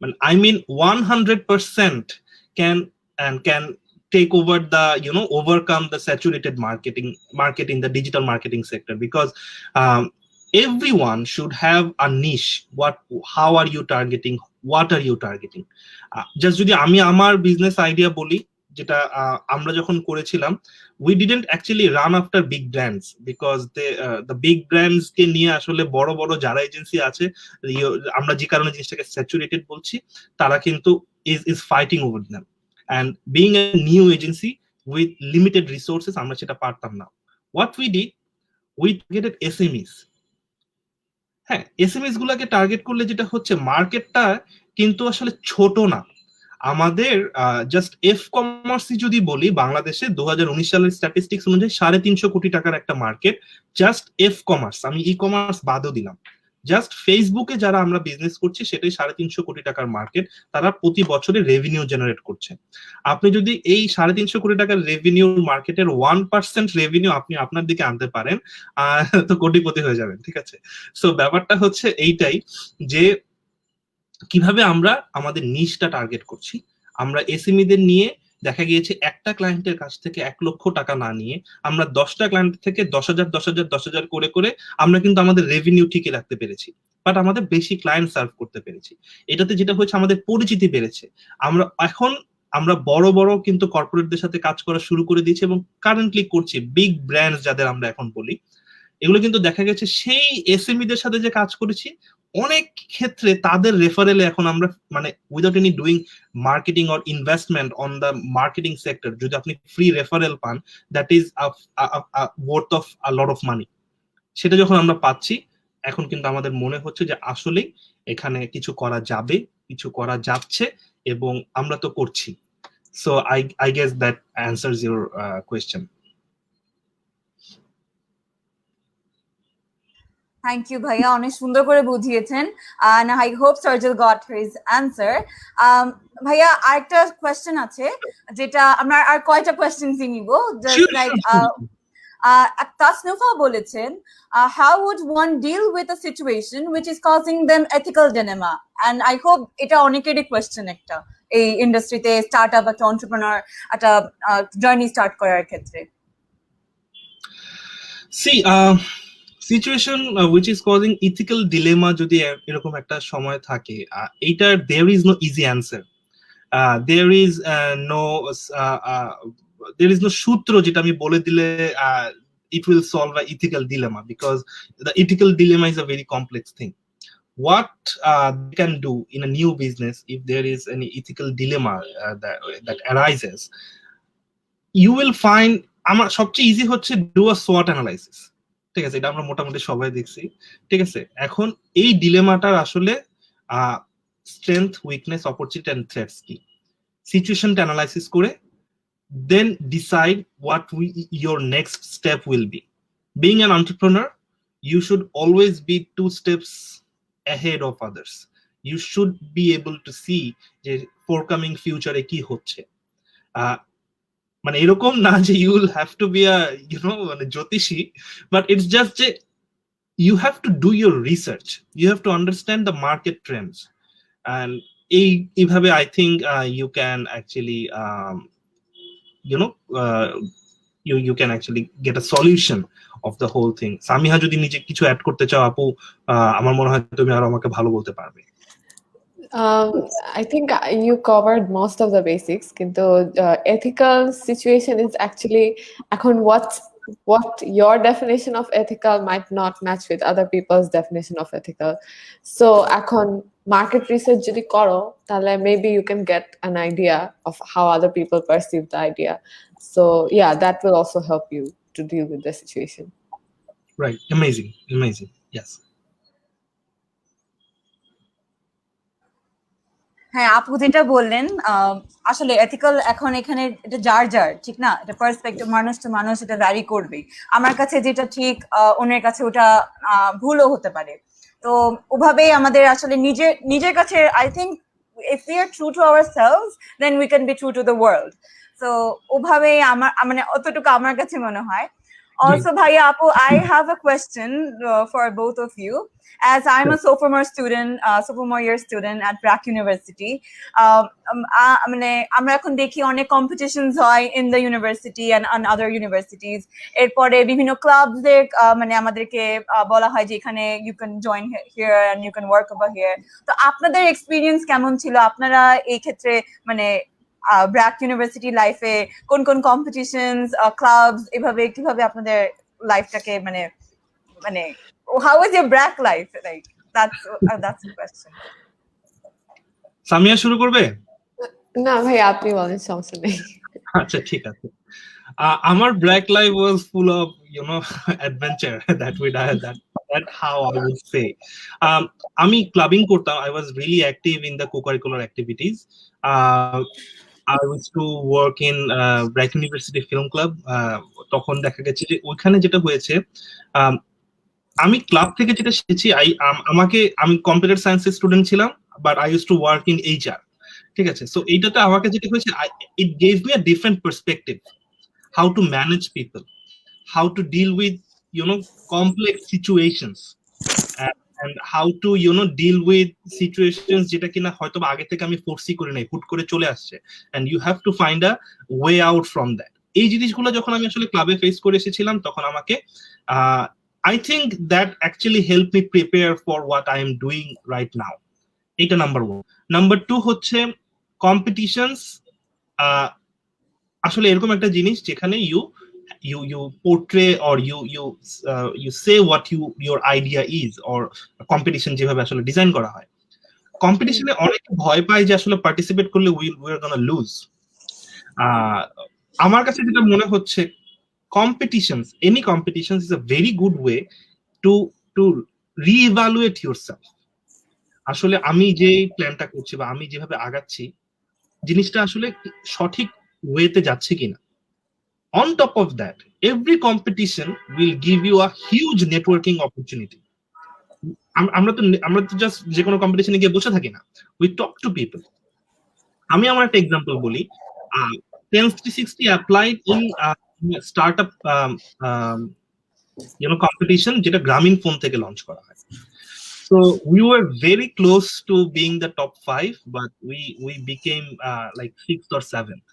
I mean 100% can take over the overcome the saturated market in the digital marketing sector, because everyone should have a niche. How are you targeting, what are you targeting? Just যদি আমি আমার business idea বলি, যেটা আমরা যখন করেছিলাম, we didn't actually run after big brands because the big brands কে নিয়ে আসলে বড় বড় যারা এজেন্সি আছে, আমরা যে কারণে জিনিসটাকে স্যাচুরেটেড বলছি, তারা কিন্তু is fighting over them, and being a new agency with limited resources আমরা সেটা পারতাম না. What we did, we targeted SMEs. হ্যাঁ, এসএমএস গুলাকে টার্গেট করলে যেটা হচ্ছে, মার্কেটটা কিন্তু আসলে ছোট না। আমাদের জাস্ট এফ কমার্সই যদি বলি, বাংলাদেশে 2019 সালের স্ট্যাটিস্টিক্স অনুযায়ী 350 কোটি টাকার একটা মার্কেট, জাস্ট এফ কমার্স, আমি ই কমার্স বাদও দিলাম। জাস্ট ফেসবুকে যারা আমরা বিজনেস করছি সেটাই 350 কোটি টাকার মার্কেট, তারা প্রতি বছরে রেভিনিউ জেনারেট করছে। আপনি যদি এই 350 কোটি টাকার রেভিনিউ মার্কেটের 1% রেভিনিউ আপনি আপনার দিকে আনতে পারেন, তো কোটিপতি হয়ে যাবেন, ঠিক আছে? সো ব্যাপারটা হচ্ছে এইটাই, যে কিভাবে আমরা আমাদের নিশটা টার্গেট করছি। আমরা এসএমইদের নিয়ে দেখা গিয়েছে একটা ক্লায়েন্টের কাছ থেকে 1 লক্ষ টাকা না নিয়ে আমরা 10টা ক্লায়েন্ট থেকে 10,000 10,000 10,000 করে করে আমরা কিন্তু আমাদের রেভিনিউ ঠিকই রাখতে পেরেছি, বাট আমাদের বেশি ক্লায়েন্ট সার্ভ করতে পেরেছি। এটাতে যেটা হয়েছে, আমাদের পরিচিতি বেড়েছে। আমরা বড় বড় কিন্তু কর্পোরেটদের সাথে কাজ করা শুরু করে দিয়েছি, এবং কারেন্টলি করছি বিগ ব্র্যান্ডস যাদের আমরা এখন বলি। এগুলো কিন্তু দেখা গেছে সেই এসএমইদের সাথে যে কাজ করেছি, অনেক ক্ষেত্রে তাদের রেফারেলে এখন আমরা, মানে without any doing marketing or investment on the marketing sector, যদি আপনি ফ্রি রেফারেল পান, that is worth of a lot of money. সেটা যখন আমরা পাচ্ছি, এখন কিন্তু আমাদের মনে হচ্ছে যে আসলেই এখানে কিছু করা যাবে, কিছু করা যাচ্ছে, এবং আমরা তো করছি। So I guess that answers your question. Thank you ভাইয়া, অনেক সুন্দর করে বুঝিয়েছেন, and I hope Sergil got his answer. ভাইয়া আরেকটা কোয়েশ্চেন আছে, যেটা আমরা আর কয়টা কোয়েশ্চেনই নিব, জাস্ট লাইক তাসনুফা বলেছেন, how would one deal with a situation which is causing them ethical dilemma? And I hope এটা অনেকেরই কোয়েশ্চেন, একটা এই ইন্ডাস্ট্রিতে স্টার্টআপ একটা এন্টারপ্রেনার একটা জার্নি স্টার্ট করার ক্ষেত্রে। See, situation which is causing ethical dilemma যদি এরকম একটা সময় থাকে, এইটার there is no easy answer, there is no সূত্র যেটা আমি বলে দিলে it will solve an ethical dilemma, because the ethical dilemma is a very complex thing. What they can do in a new business, if there is any ethical dilemma that arises, you will find, আমার সবচেয়ে easy হচ্ছে do a SWOT analysis, ঠিক আছে? এটা আমরা মোটামুটি সবাই দেখছি, ঠিক আছে? এখন এই ডিলেমাটার আসলে strength, weakness, opportunity and threats কি, সিচুয়েশনটা অ্যানালাইসিস করে then decide what your next step will be. Being an entrepreneur, you should always be 2 steps ahead of others. You should be able to see যে forthcoming future এ কি হচ্ছে। মানে এরকম না যে you will have to be a মানে জ্যোতিষী, but it's just যে you have to do your research, you have to understand the market trends, and এইভাবে I think you can actually you can actually get a solution of the whole thing. Samiha যদি নিজে কিছু add করতে চাও আপু, আমার মনে হয় তুমি আরো আমাকে ভালো বলতে পারবে। I think you covered most of the basics. Kintu ethical situation is actually what your definition of ethical might not match with other people's definition of ethical. So এখন market research যদি করো, তাহলে maybe you can get an idea of how other people perceive the idea. So yeah, that will also help you to deal with the situation. Right, amazing, yes. হ্যাঁ, আপু যেটা বললেন, আসলে ethical এখন এখানে এটা যার ঠিক না, এটা পার্সপেক্টিভ, মানুষ তো মানুষ, এটা ভ্যারি করবে। আমার কাছে যেটা ঠিক, অন্যের কাছে ওটা ভুলও হতে পারে। তো ওভাবেই আমাদের আসলে নিজের কাছে, I think if we are true to ourselves, then we can be true to the world. So ওভাবেই আমার, মানে অতটুকু আমার কাছে মনে হয়। Also, Bhaiya Apu, I have a question for both of you. As I'm a sophomore year student at Prague University, মানে আমরা এখন দেখি অনেক competitions হয় in the university and on other universities. এরপরে বিভিন্ন clubs এর মানে আমাদেরকে বলা হয় যে এখানে you can join here and you can work over here. তো আপনাদের experience কেমন ছিল? আপনারা এই ক্ষেত্রে মানে ব্র্যাক ইউনিভার্সিটি লাইফে কোন কোন কম্পিটিশনস ক্লাবস এভাবে কিভাবে আপনাদের লাইফটাকে মানে মানে how was your BRAC life like that's the question. Samia শুরু করবে? না ভাই, আপনি বলেন, সমস্যা নেই। আচ্ছা ঠিক আছে। আমার BRAC life was full of adventure that that how I would say. আমি ক্লাবিং করতাম, I was really active in the co-curricular activities. I used to work in BRAC university film club. তখন দেখা গেছে যে ওইখানে যেটা হয়েছে, আমি ক্লাব থেকে যেটা শিখেছি, আমি কম্পিউটার সায়েন্সের স্টুডেন্ট ছিলাম, but I use to work in HR, ঠিক আছে? সো এইটাতে আমাকে যেটা হয়েছে, ইট gave me a different perspective, how to manage people, how to deal with complex situations, and how to deal with situations যেটা কিনা হয়তো আগে থেকে আমি ফোর্সি করে নাই, হুট করে চলে আসছে, and you have to find a way out from that. এই জিনিসগুলো যখন আমি আসলে ক্লাবে ফেস করে এসেছিলাম, তখন আমাকে I think that actually helped me prepare for what I am doing right now. এটা নাম্বার 1। নাম্বার 2 হচ্ছে কম্পিটিশনস। আসলে এরকম একটা জিনিস যেখানে you portray or you say what your idea is, or competition যেভাবে আসলে ডিজাইন করা হয়, কম্পিটিশনে অনেক ভয় পায় যে আসলে পার্টিসিপেট করলে we are gonna lose. আমার কাছে যেটা মনে হচ্ছে, any competitions is a very good way to reevaluate yourself. আসলে আমি যে প্ল্যানটা করছি বা আমি যেভাবে আগাচ্ছি, জিনিসটা আসলে সঠিক ওয়েতে যাচ্ছে কিনা। On top of that, every competition will give you a huge networking opportunity. আমরা তো জাস্ট যে কোনো কম্পিটিশনে গিয়ে বসে থাকি না, we talk to people. আমি আমার একটা এক্সাম্পল বলি। 10-360 applied in startup competition, যেটা গ্রামীণ ফোন থেকে লঞ্চ করা হয়। So we were very close to being the top 5, but we became like 6th or 7th.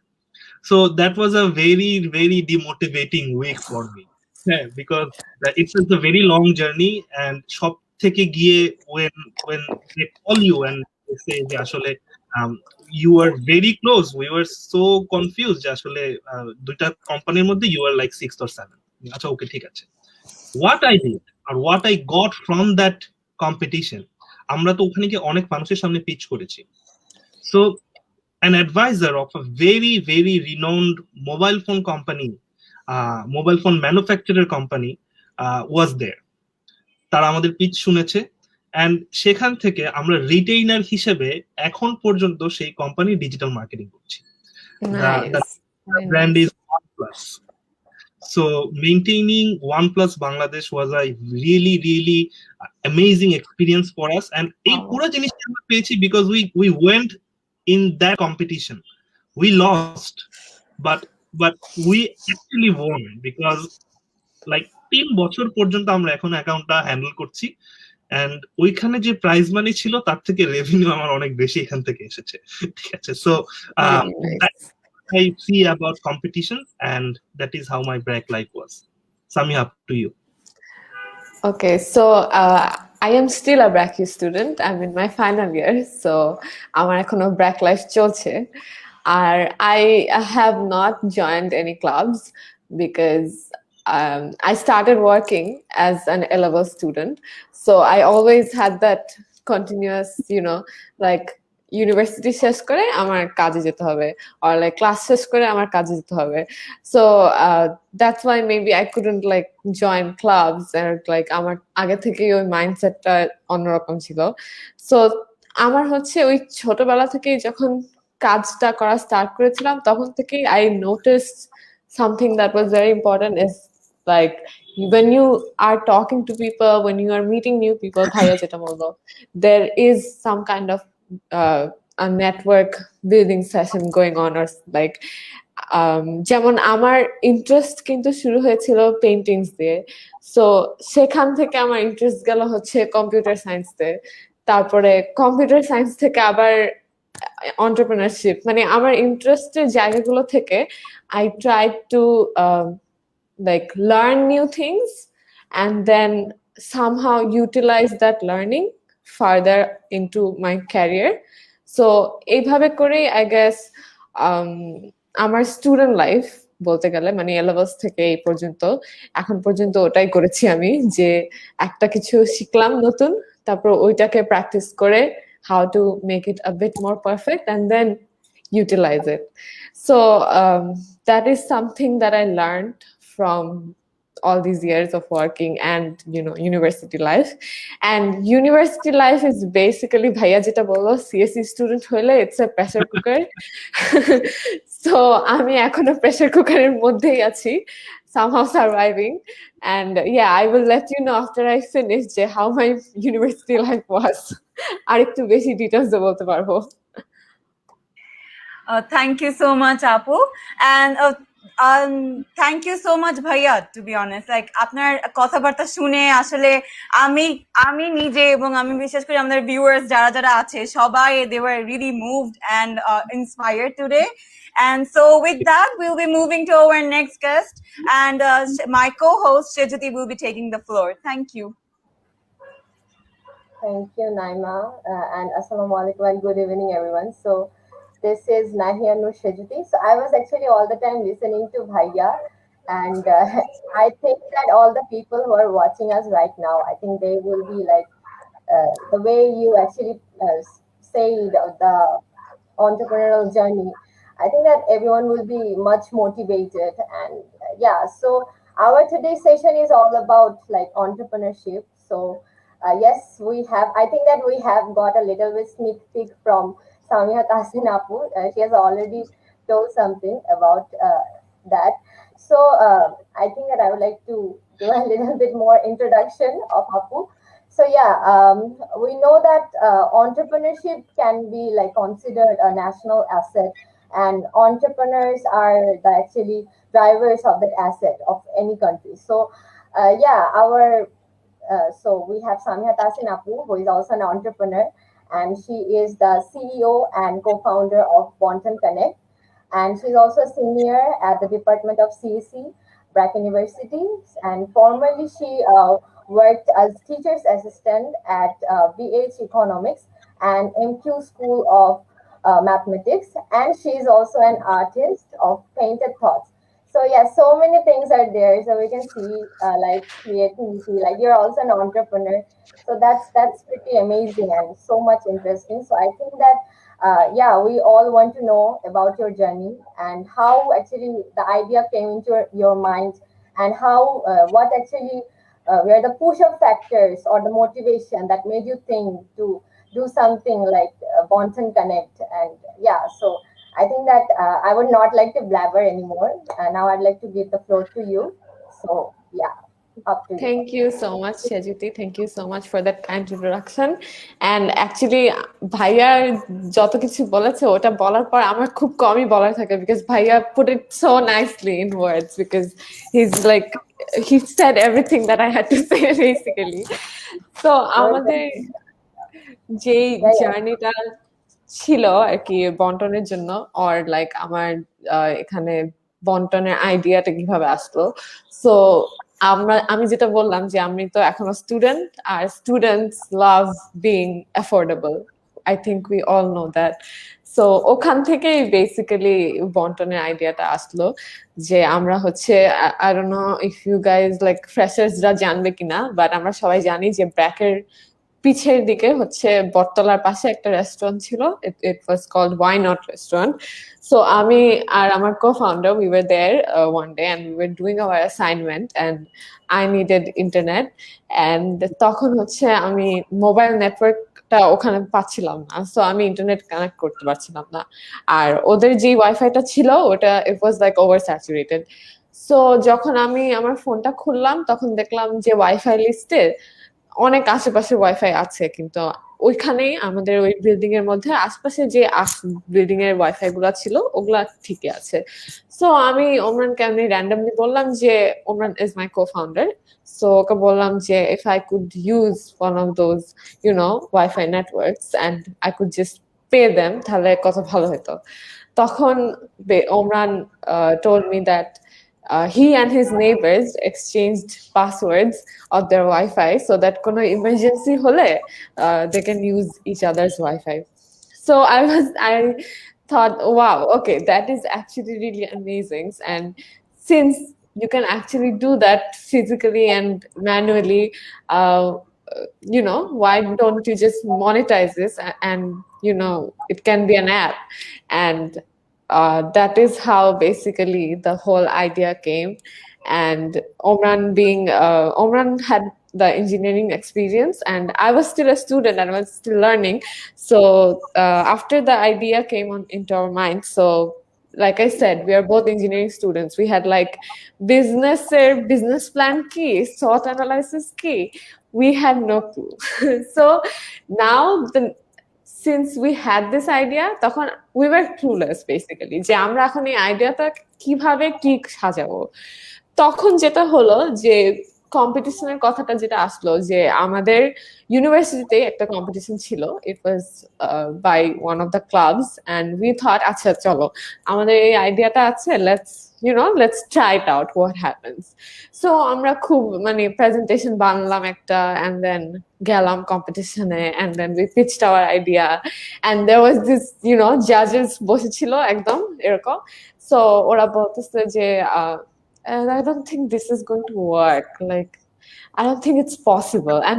So that was a very, very demotivating week for me, because it's a very long journey, and shop থেকে গিয়ে when they call you and they say যে আসলে you were very close, we were so confused যে আসলে দুইটা কোম্পানির মধ্যে you were like 6th or 7th. আচ্ছা ওকে ঠিক আছে। What I did or what I got from that competition, আমরা তো ওখানে গিয়ে অনেক মানুষের সামনে পিচ করেছি। So an advisor of a very, very renowned mobile phone company, mobile phone manufacturer company was there. তারা আমাদের পিচ শুনেছে, and সেখান থেকে আমরা রিটেইনার হিসেবে এখন পর্যন্ত সেই কোম্পানি ডিজিটাল মার্কেটিং করছি। The brand is OnePlus. So maintaining OnePlus Bangladesh was a really, really amazing experience for us, and এই পুরো জিনিসটা আমরা পেয়েছি because we went in that competition. We lost, but we actually won, because like 3 বছর পর্যন্ত আমরা এখন অ্যাকাউন্টটা হ্যান্ডেল করছি, and ওইখানে যে প্রাইজ মানি ছিল তার থেকে রেভিনিউ আমার অনেক বেশি এখান থেকে এসেছে, ঠিক আছে? So I see about competitions, and that is how my brag life was. Samia, up to you. Okay, so I am still a BRAC student. I'm in my final year, so আমার এখনো BRAC life চলছে। আর I have not joined any clubs because I started working as an A-level student, so I always had that continuous, like university শেষ করে আমার কাজে যেতে হবে, or like class শেষ করে আমার কাজে যেতে হবে। So that's why maybe I couldn't like join clubs, and like আমার আগে থেকে ওই মাইন্ডসেটটা অন্যরকম ছিল। So আমার হচ্ছে ওই ছোটবেলা থেকে যখন কাজটা করা স্টার্ট করেছিলাম, তখন থেকেই I noticed something that was very important is like when you are talking to people, when you are meeting new people, ভাইয়া যেটা বললো, there is some kind of a network building session going on, or like যেমন আমার interest কিন্তু শুরু হয়েছিল paintings দিয়ে, so সেখান থেকে আমার ইন্টারেস্ট গেল হচ্ছে কম্পিউটার সায়েন্সে, তারপরে কম্পিউটার সায়েন্স থেকে আবার এন্টারপ্রেনারশিপ, মানে আমার ইন্টারেস্টের জায়গাগুলো থেকে I tried to like learn new things and then somehow utilize that learning further into my career. So এইভাবে করে I guess আমার স্টুডেন্ট লাইফ বলতে গেলে মানে এ লেভেলস থেকে এই পর্যন্ত এখন পর্যন্ত ওটাই করেছি আমি, যে একটা কিছু শিখলাম নতুন, তারপর ওইটাকে প্র্যাকটিস করে how to make it a bit more perfect and then utilize it. So that is something that I learned from all these years of working and university life. And university life is basically bhaiya jeta bollo CSE student হইলে it's a pressure cooker. So আমি এখনো pressure cooker এর মধ্যেই আছি, somehow surviving. And yeah, I will let you know after I finish যে how my university life was. আর একটু বেশি details বলতে পারবো। Thank you so much, Apu. And thank you so much, Bhaiya, to be honest. Like, আপনার কথাবার্তা শুনে আসলে আমি নিজে এবং আমি বিশেষ করে আমাদের viewers যারা যারা আছে সবাই they were really moved and inspired today. And so with that, we'll be moving to our next guest. And my co-host, Shejuti, will be taking the floor. Thank you. Thank you, Naima, and assalamu alaikum and good evening, everyone. So, this is Nahia Nur Shejuti. So, I was actually all the time listening to Bhaiya, and I think that all the people who are watching us right now, I think they will be like the way you actually say the entrepreneurial journey. I think that everyone will be much motivated, and yeah. So, our today's session is all about like entrepreneurship. So. Yes, we have. I think that we have got a little bit sneak peek from Samia Tasin Apu. She has already told something about that. So I think that I would like to do a little bit more introduction of Apu. So yeah, we know that entrepreneurship can be like considered a national asset, and entrepreneurs are the actually drivers of that asset of any country. So yeah, so we have Samia Tasin Apu, who is also an entrepreneur, and she is the CEO and co-founder of Bonton Connect, and she's also a senior at the Department of CSE, Brack University, and formerly she worked as teacher's assistant at BH Economics and MQ School of Mathematics, and she is also an artist of Painted Thoughts. So yeah, so many things are there. So we can see like creativity, like you're also an entrepreneur. So that's pretty amazing and so much interesting. So I think that yeah, we all want to know about your journey and how actually the idea came into your mind, and how what actually were the push-up factors or the motivation that made you think to do something like Bonton Connect. And yeah, so I think that I would not like to blabber anymore. Now I'd like to give the floor to you. So yeah, up to you. Thank you so much, Shejuti. Thank you so much for that kind introduction. And actually, Bhaiya যত কিছু বলেছে ওটা বলার পর আমার খুব কমই বলার থাকে, because Bhaiya put it so nicely in words, because he's like he said everything that I had to say basically. So আমাদের যে জার্নিটা ছিল আর কি বন্টনের জন্য, অর লাইক আমার এখানে বন্টনের আইডিয়াটা কিভাবে আসলো। সো আমি যেটা বললাম যে আমি তো এখনো স্টুডেন্ট, আর students love being affordable, I think we all know that. So ওখান থেকেই বেসিক্যালি বন্টনের আইডিয়াটা আসলো, যে আমরা হচ্ছে I don't know if you guys like ফ্রেশার্সরা জানবে কিনা, বাট আমরা সবাই জানি যে ব্র্যাকের পিছের দিকে হচ্ছে বটতলার পাশে একটা রেস্টুরেন্ট ছিল, it was called Why Not restaurant. So আমি আর আমার co-founder, we were there one day and we were doing our assignment and I needed internet, and তখন হচ্ছে আমি মোবাইল নেটওয়ার্কটা ওখানে পাচ্ছিলাম না, সো আমি ইন্টারনেট কানেক্ট করতে পারছিলাম না, আর ওদের যে ওয়াইফাইটা ছিল ওটা it was like over saturated. So যখন আমি আমার ফোনটা খুললাম তখন দেখলাম যে ওয়াইফাই লিস্টে অনেক আশেপাশে ওয়াইফাই আছে, কিন্তু ওইখানেই আমাদের ওই বিল্ডিং এর মধ্যে আশপাশে যে বিল্ডিং এর ওয়াইফাই গুলা ছিল ওগুলা ঠিকই আছে। সো আমি ওমরানকে আমি র্যান্ডমলি বললাম যে Omran is my co-founder, so okay বললাম যে if I could use one of those Wi-Fi networks and I could just pay them, তাহলে কত ভালো হতো। তখন Omran told me that he and his neighbors exchanged passwords of their Wi-Fi so that কোনো emergency হলে they can use each other's Wi-Fi. So I thought, wow, okay, that is actually really amazing. And since you can actually do that physically and manually, why don't you just monetize this and it can be an app. And that is how basically the whole idea came. And Omran had the engineering experience, and I was still a student and I was still learning. So after the idea came into our mind, so like I said, we are both engineering students. We had like business plan key, SWOT analysis key. We had no clue. So now since we had this idea, তখন we were clueless basically যে আমরা এখন এই আইডিয়াটা কিভাবে কি সাজাবো। তখন যেটা হলো যে কম্পিটিশনের কথাটা যেটা আসলো, যে আমাদের ইউনিভার্সিটিতে একটা কম্পিটিশন ছিল, it was by one of the clubs, and we thought আচ্ছা চলো আমাদের এই আইডিয়াটা আছে, let's try it out what happens. So আমরা খুব মানে প্রেজেন্টেশন বানালাম একটা, এন্ড দেন গেলাম কম্পিটিশনে, and then we pitched our idea, and there was this জাজেস বসেছিল একদম এরকম। সো ওরা বলতেছে যে and I don't think this is going to work. Like, I don't think it's possible. And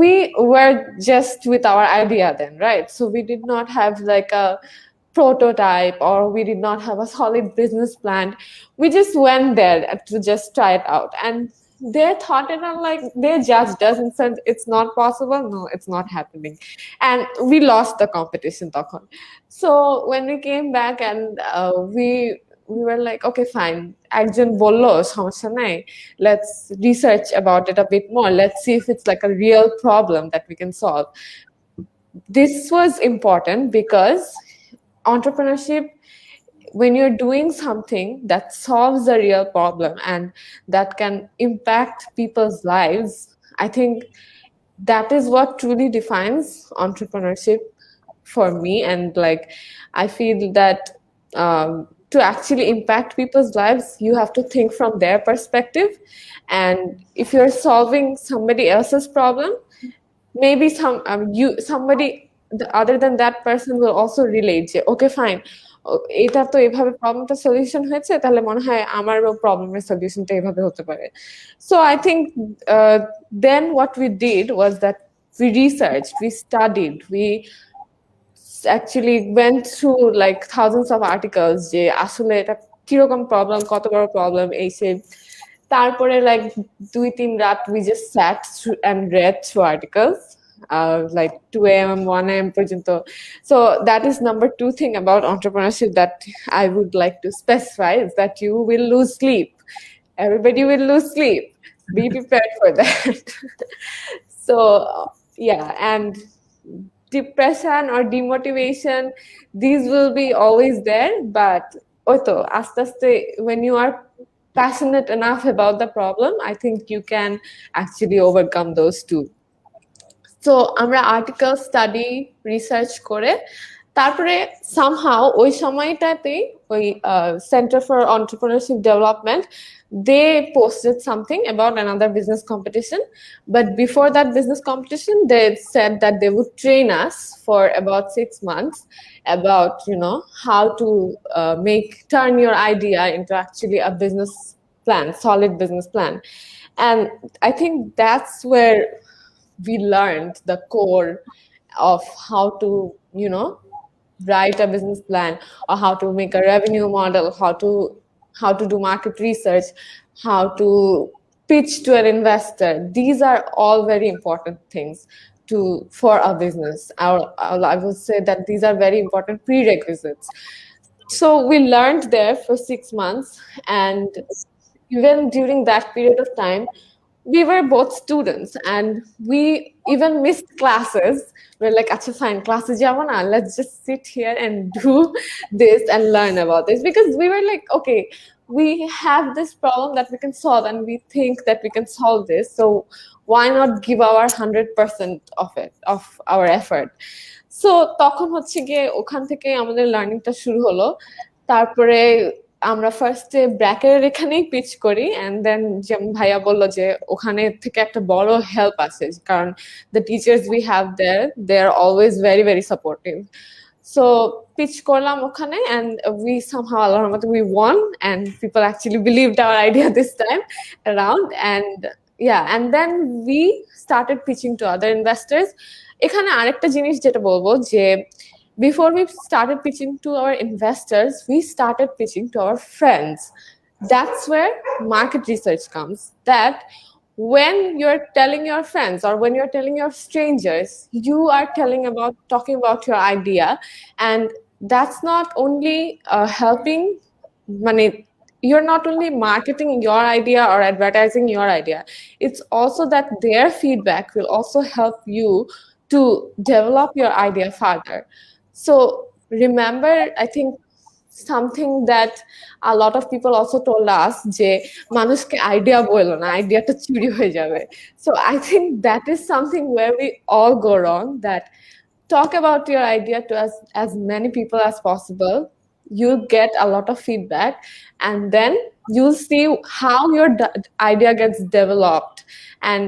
we were just with our idea then, right? So we did not have like a prototype, or we did not have a solid business plan. We just went there to just try it out. And they thought it on like, they judged us and said, it's not possible. No, it's not happening. And we lost the competition. So when we came back and we were like, okay, fine. Ekjon bollo, সমস্যা নাই. Let's research about it a bit more. Let's see if it's like a real problem that we can solve. This was important because entrepreneurship, when you're doing something that solves a real problem and that can impact people's lives, I think that is what truly defines entrepreneurship for me. And like, I feel that to actually impact people's lives, you have to think from their perspective. And if you're solving somebody else's problem, maybe somebody other than that person will also relate. Okay, fine, এটা তো এইভাবে প্রবলেমটা solution হয়েছে, তাহলে মনে হয় আমারও প্রবলেমের সলিউশনটা এইভাবে হতে পারে। So I think then what we did was that we researched, we studied, we actually went through like thousands of articles যে আসলে এটা কিরকম প্রবলেম, কত বড় প্রবলেম, এই সে। তারপরে like 2-3 রাত we just sat through and read through articles like 2 a.m. 1 a.m. পর্যন্ত। So that is number 2 thing about entrepreneurship that I would like to specify, is that you will lose sleep. Everybody will lose sleep. Be prepared for that. So yeah, and depression or demotivation, these will be always there, but when you are passionate enough about the problem, I think you can actually overcome those too. So আমরা article study research করে তারপরে somehow ওই সময়টাতে ওই Center for Entrepreneurship Development, they posted something about another business competition. But before that business competition, they said that they would train us for about 6 months about how to turn your idea into actually a business plan, solid business plan. And I think that's where we learned the core of how to write a business plan, or how to make a revenue model, how to do market research, how to pitch to an investor. These are all very important things for a business. I would say that these are very important prerequisites. So we learned there for 6 months, and even during that period of time, we were both students and we even missed classes. We're like, acha fine, classes jabo na, let's just sit here and do this and learn about this, because we were like, okay, we have this problem that we can solve and we think that we can solve this, so why not give our 100% of our effort. So তখন হচ্ছে গিয়ে ওখান থেকে আমাদের লার্নিংটা শুরু হলো। তারপরে আমরা ফার্স্টে ব্র্যাকের এখানেই পিচ করি, এন্ড দেন যেমন ভাইয়া বললো যে ওখানে থেকে একটা বড় হেল্প আছে, কারণ the teachers we have there, they are always very very supportive. So pitch করলাম ওখানে, and we somehow আল্লাহর মতে we won, and people actually believed our idea this time around. And yeah, and then we started pitching to other investors. এখানে আরেকটা জিনিস যেটা বলবো যে before we started pitching to our investors, we started pitching to our friends. That's where market research comes. That when you're telling your friends or when you're telling your strangers, you are talking about your idea, and that's not only helping money. You're not only marketing your idea or advertising your idea, it's also that their feedback will also help you to develop your idea further. So remember, I think something that a lot of people also told us যে মানুষকে idea বলো না, আইডিয়াটা চুরি হয়ে যাবে. So I think that is something where we all go wrong, that talk about your idea to as many people as possible. You'll get a lot of feedback, and then you'll see how your idea gets developed. And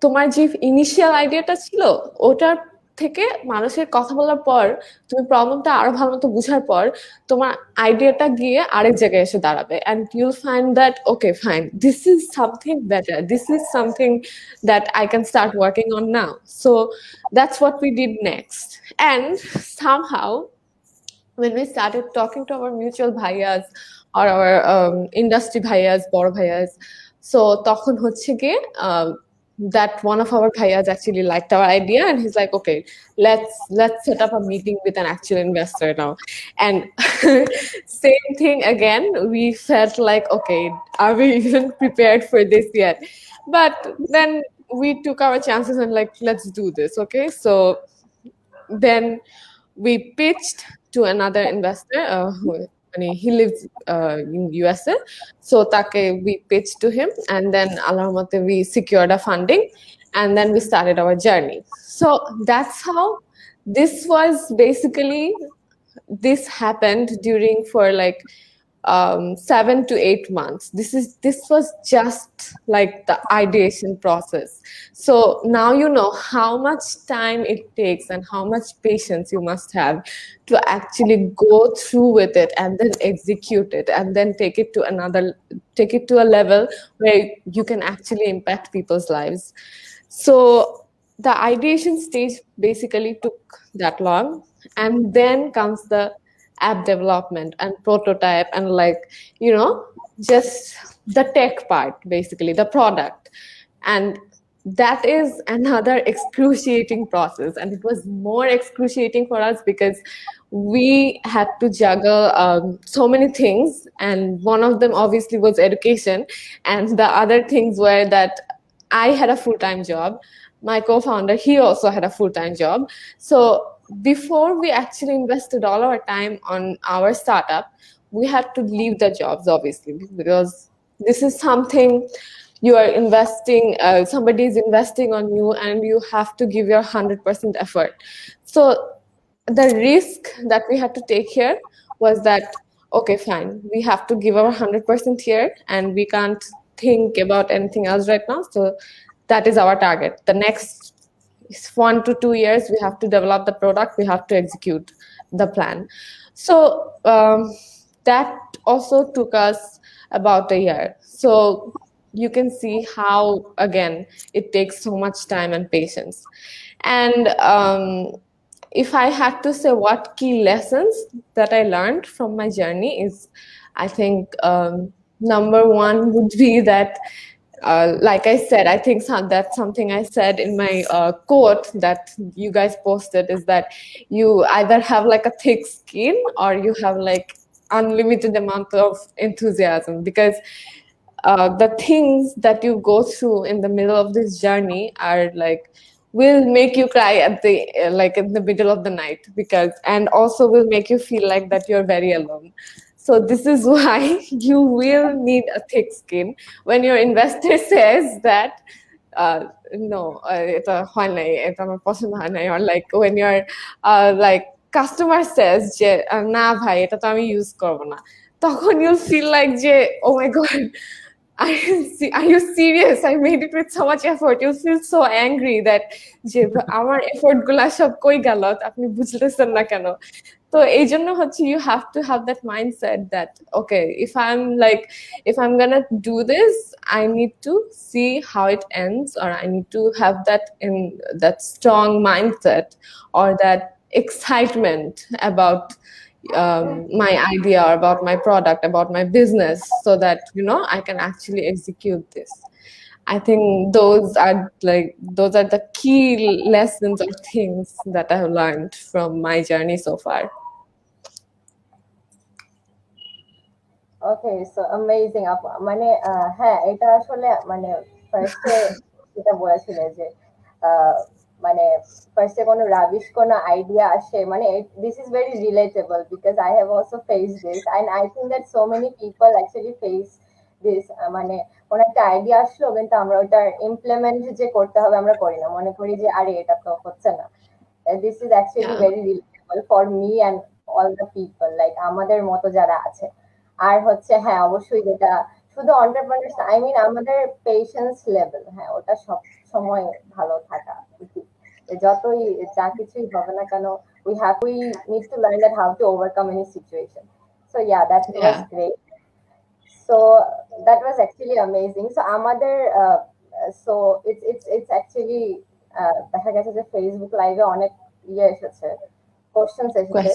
তোমার যে initial আইডিয়াটা ছিল ওটার থেকে মানুষের কথা বলার পর তুমি প্রবলেমটা আরো ভালো মতো বুঝার পর তোমার আইডিয়াটা গিয়ে আরেক জায়গায় এসে দাঁড়াবে, and you'll find that okay fine, this is something better, this is something that I can start working on now. So that's what we did next. And somehow when we started talking to our mutual bhaias or our industry bhaias, boro bhaias, so তখন হচ্ছে গিয়ে that one of our bhaias actually liked our idea, and he's like, okay, let's set up a meeting with an actual investor now. And same thing again, we felt like, okay, are we even prepared for this yet? But then we took our chances and like, let's do this. Okay, so then we pitched to another investor he lives in USA, so take we pitched to him, and then Allah's mate we secured a funding, and then we started our journey. So that's how this was basically. This happened during for like 7 to 8 months. This was just like the ideation process. So now you know how much time it takes and how much patience you must have to actually go through with it and then execute it and then take it to a level where you can actually impact people's lives. So the ideation stage basically took that long, and then comes the app development and prototype and like just the tech part, basically the product. And that is another excruciating process, and it was more excruciating for us because we had to juggle so many things, and one of them obviously was education, and the other things were that I had a full-time job, my co-founder, he also had a full-time job. So before we actually invested all our time on our startup, we had to leave the jobs, obviously, because this is something you are investing, somebody is investing on you, and you have to give your 100% effort. So the risk that we had to take here was that, okay, fine, we have to give our 100% here, and we can't think about anything else right now. So that is our target. The next 1 to 2 years, we have to develop the product, we have to execute the plan. So that also took us about a year. So you can see how, again, it takes so much time and patience. And if I had to say what key lessons that I learned from my journey is, I think number one would be that like I said, I think that's something I said in my quote that you guys posted, is that you either have like a thick skin or you have like unlimited amount of enthusiasm, because the things that you go through in the middle of this journey are like will make you cry at the like in the middle of the night, and also will make you feel like that you're very alone. So this is why you will need a thick skin when your investor says that no, এটা হয় নাই, এটা আমার পছন্দ হয় নাই, or like when your like customer says যে না ভাই এটা তো আমি ইউজ করব না, তখন you'll feel like যে oh my god, Are you serious? I made it with so much effort. You feel so angry that যে আমার এফোর্ট গুলা সব কই গেল আপনি বুঝতেছেন না কেন তো এই জন্য হচ্ছে you have to have that mindset that okay if I'm gonna do this I need to see how it ends or I need to have that strong mindset or that excitement about my idea or about my product, about my business, so that I can actually execute this. I think those are the key lessons or things that I have learned from my journey so far. Okay so amazing আপু মানে হ্যাঁ এটা আসলে মানে ফার্স্টে যেটা বলেছিলে যে মানে ফার্স্টে কোনো রাবিশ কোনো আইডিয়া আসে মানে this is very relatable because I have also face this and I think that so many people actually face this মানে কোনো একটা আইডিয়া আসলো কিন্তু আমরা ওটার ইমপ্লিমেন্ট যে করতে হবে আমরা করি না মনে করি যে আরে এটা তো হচ্ছে না this is actually very relatable for me and all the people like আমাদের মতো যারা আছে আর হচ্ছে হ্যাঁ অবশ্যই যেটা শুধু অন্টারপ্রেনার্স আই মিন আমাদের পেশেন্স লেভেল হ্যাঁ ওটা সব সময় ভালো থাকা উচিত যতই যা কিছুই হবে না কেন we need to learn that how to overcome any situation so yeah that was great so that was actually amazing so আমাদের so it's actually দেখা গেছে যে ফেসবুক লাইভে অনেক ইয়ে এসেছে কোশ্চেনস এসেছে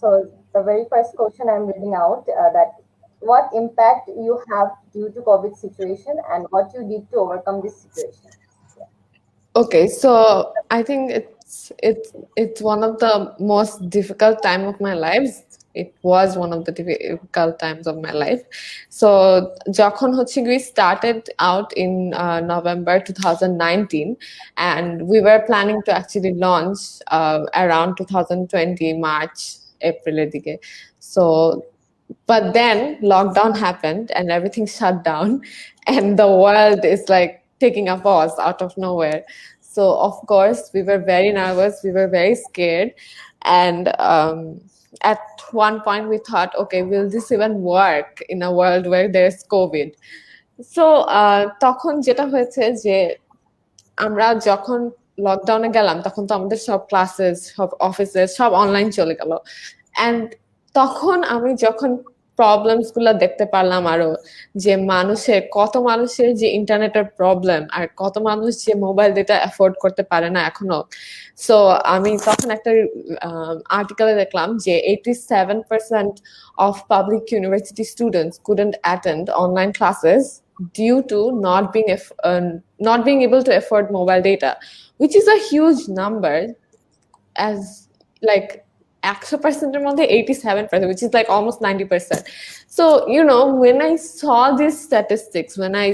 so the very first question I'm reading out that what impact you have due to COVID situation and what you did to overcome this situation. Okay, so I think it's one of the most difficult time of my life. It was one of the difficult times of my life. So যখন হচ্ছে we started out in November 2019 and we were planning to actually launch around 2020 March April দিকে so but then lockdown happened and everything shut down and the world is like taking a pause out of nowhere so of course we were very nervous we were very scared and at one point we thought okay will this even work in a world where there's COVID so তখন যেটা হয়েছে যে আমরা যখন লকডাউনে গেলাম তখন তো আমাদের সব ক্লাসেস সব অফিসেস সব অনলাইন চলে গেল এন্ড তখন আমি যখন প্রবলেমস গুলো দেখতে পারলাম আরো যে কত মানুষের যে ইন্টারনেটের প্রবলেম আর কত মানুষ যে মোবাইল ডেটা অ্যাফোর্ড করতে পারে না এখনো সো আমি তখন একটা আর্টিকেলে দেখলাম যে 87% of public university students couldn't attend online classes due to not being able to afford mobile data, which is a huge number as like 100% মধ্যে 87%, which is like almost 90%. So, when I saw these statistics, when I,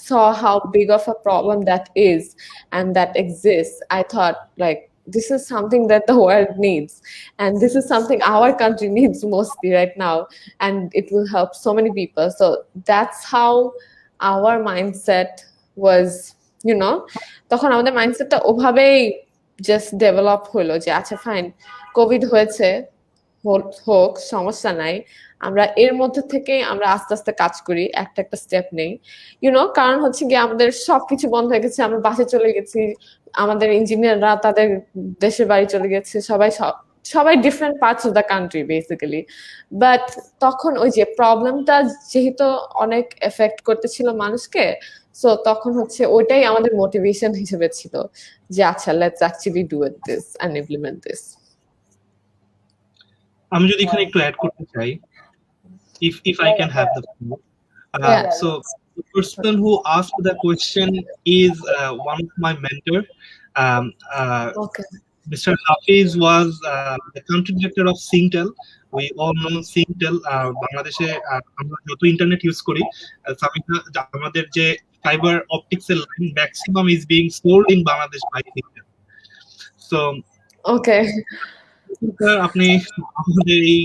saw how big of a problem that is and that exists, I thought like, this is something that the world needs. And this is something our country needs mostly right now. And it will help so many people. So that's how our mindset was, তখন আমাদের মাইন্ডসেটটা ওভাবেই just develop হলো যে আচ্ছা fine Covid হয়েছে হোক সমস্যা নাই আমরা এর মধ্যে থেকে আমরা আস্তে আস্তে কাজ করি একটা স্টেপ নেই কারণ হচ্ছে গিয়ে আমাদের সবকিছু বন্ধ হয়ে গেছে আমরা বাসে চলে গেছি আমাদের ইঞ্জিনিয়াররা তাদের দেশের বাড়ি চলে গেছে সবাই different parts of the country basically but তখন ওই যে প্রবলেমটা যেহেতু অনেক এফেক্ট করতেছিল মানুষকে সো তখন হচ্ছে ওইটাই আমাদের মোটিভেশন হিসেবে ছিল যে আচ্ছা let's actually do it this and implement this আমি যদি এখানে একটু অ্যাড করতে চাই if I can have the floor. So the person who asked the question is one of my mentor. Okay. Mr. Hafiz was the country director of Singtel. We all know Singtel. বাংলাদেশে আমরা যত internet use করি আমাদের যে fibre optics এর line maximum is being sold in Bangladesh by Singtel. So okay. আপনি আমাদের এই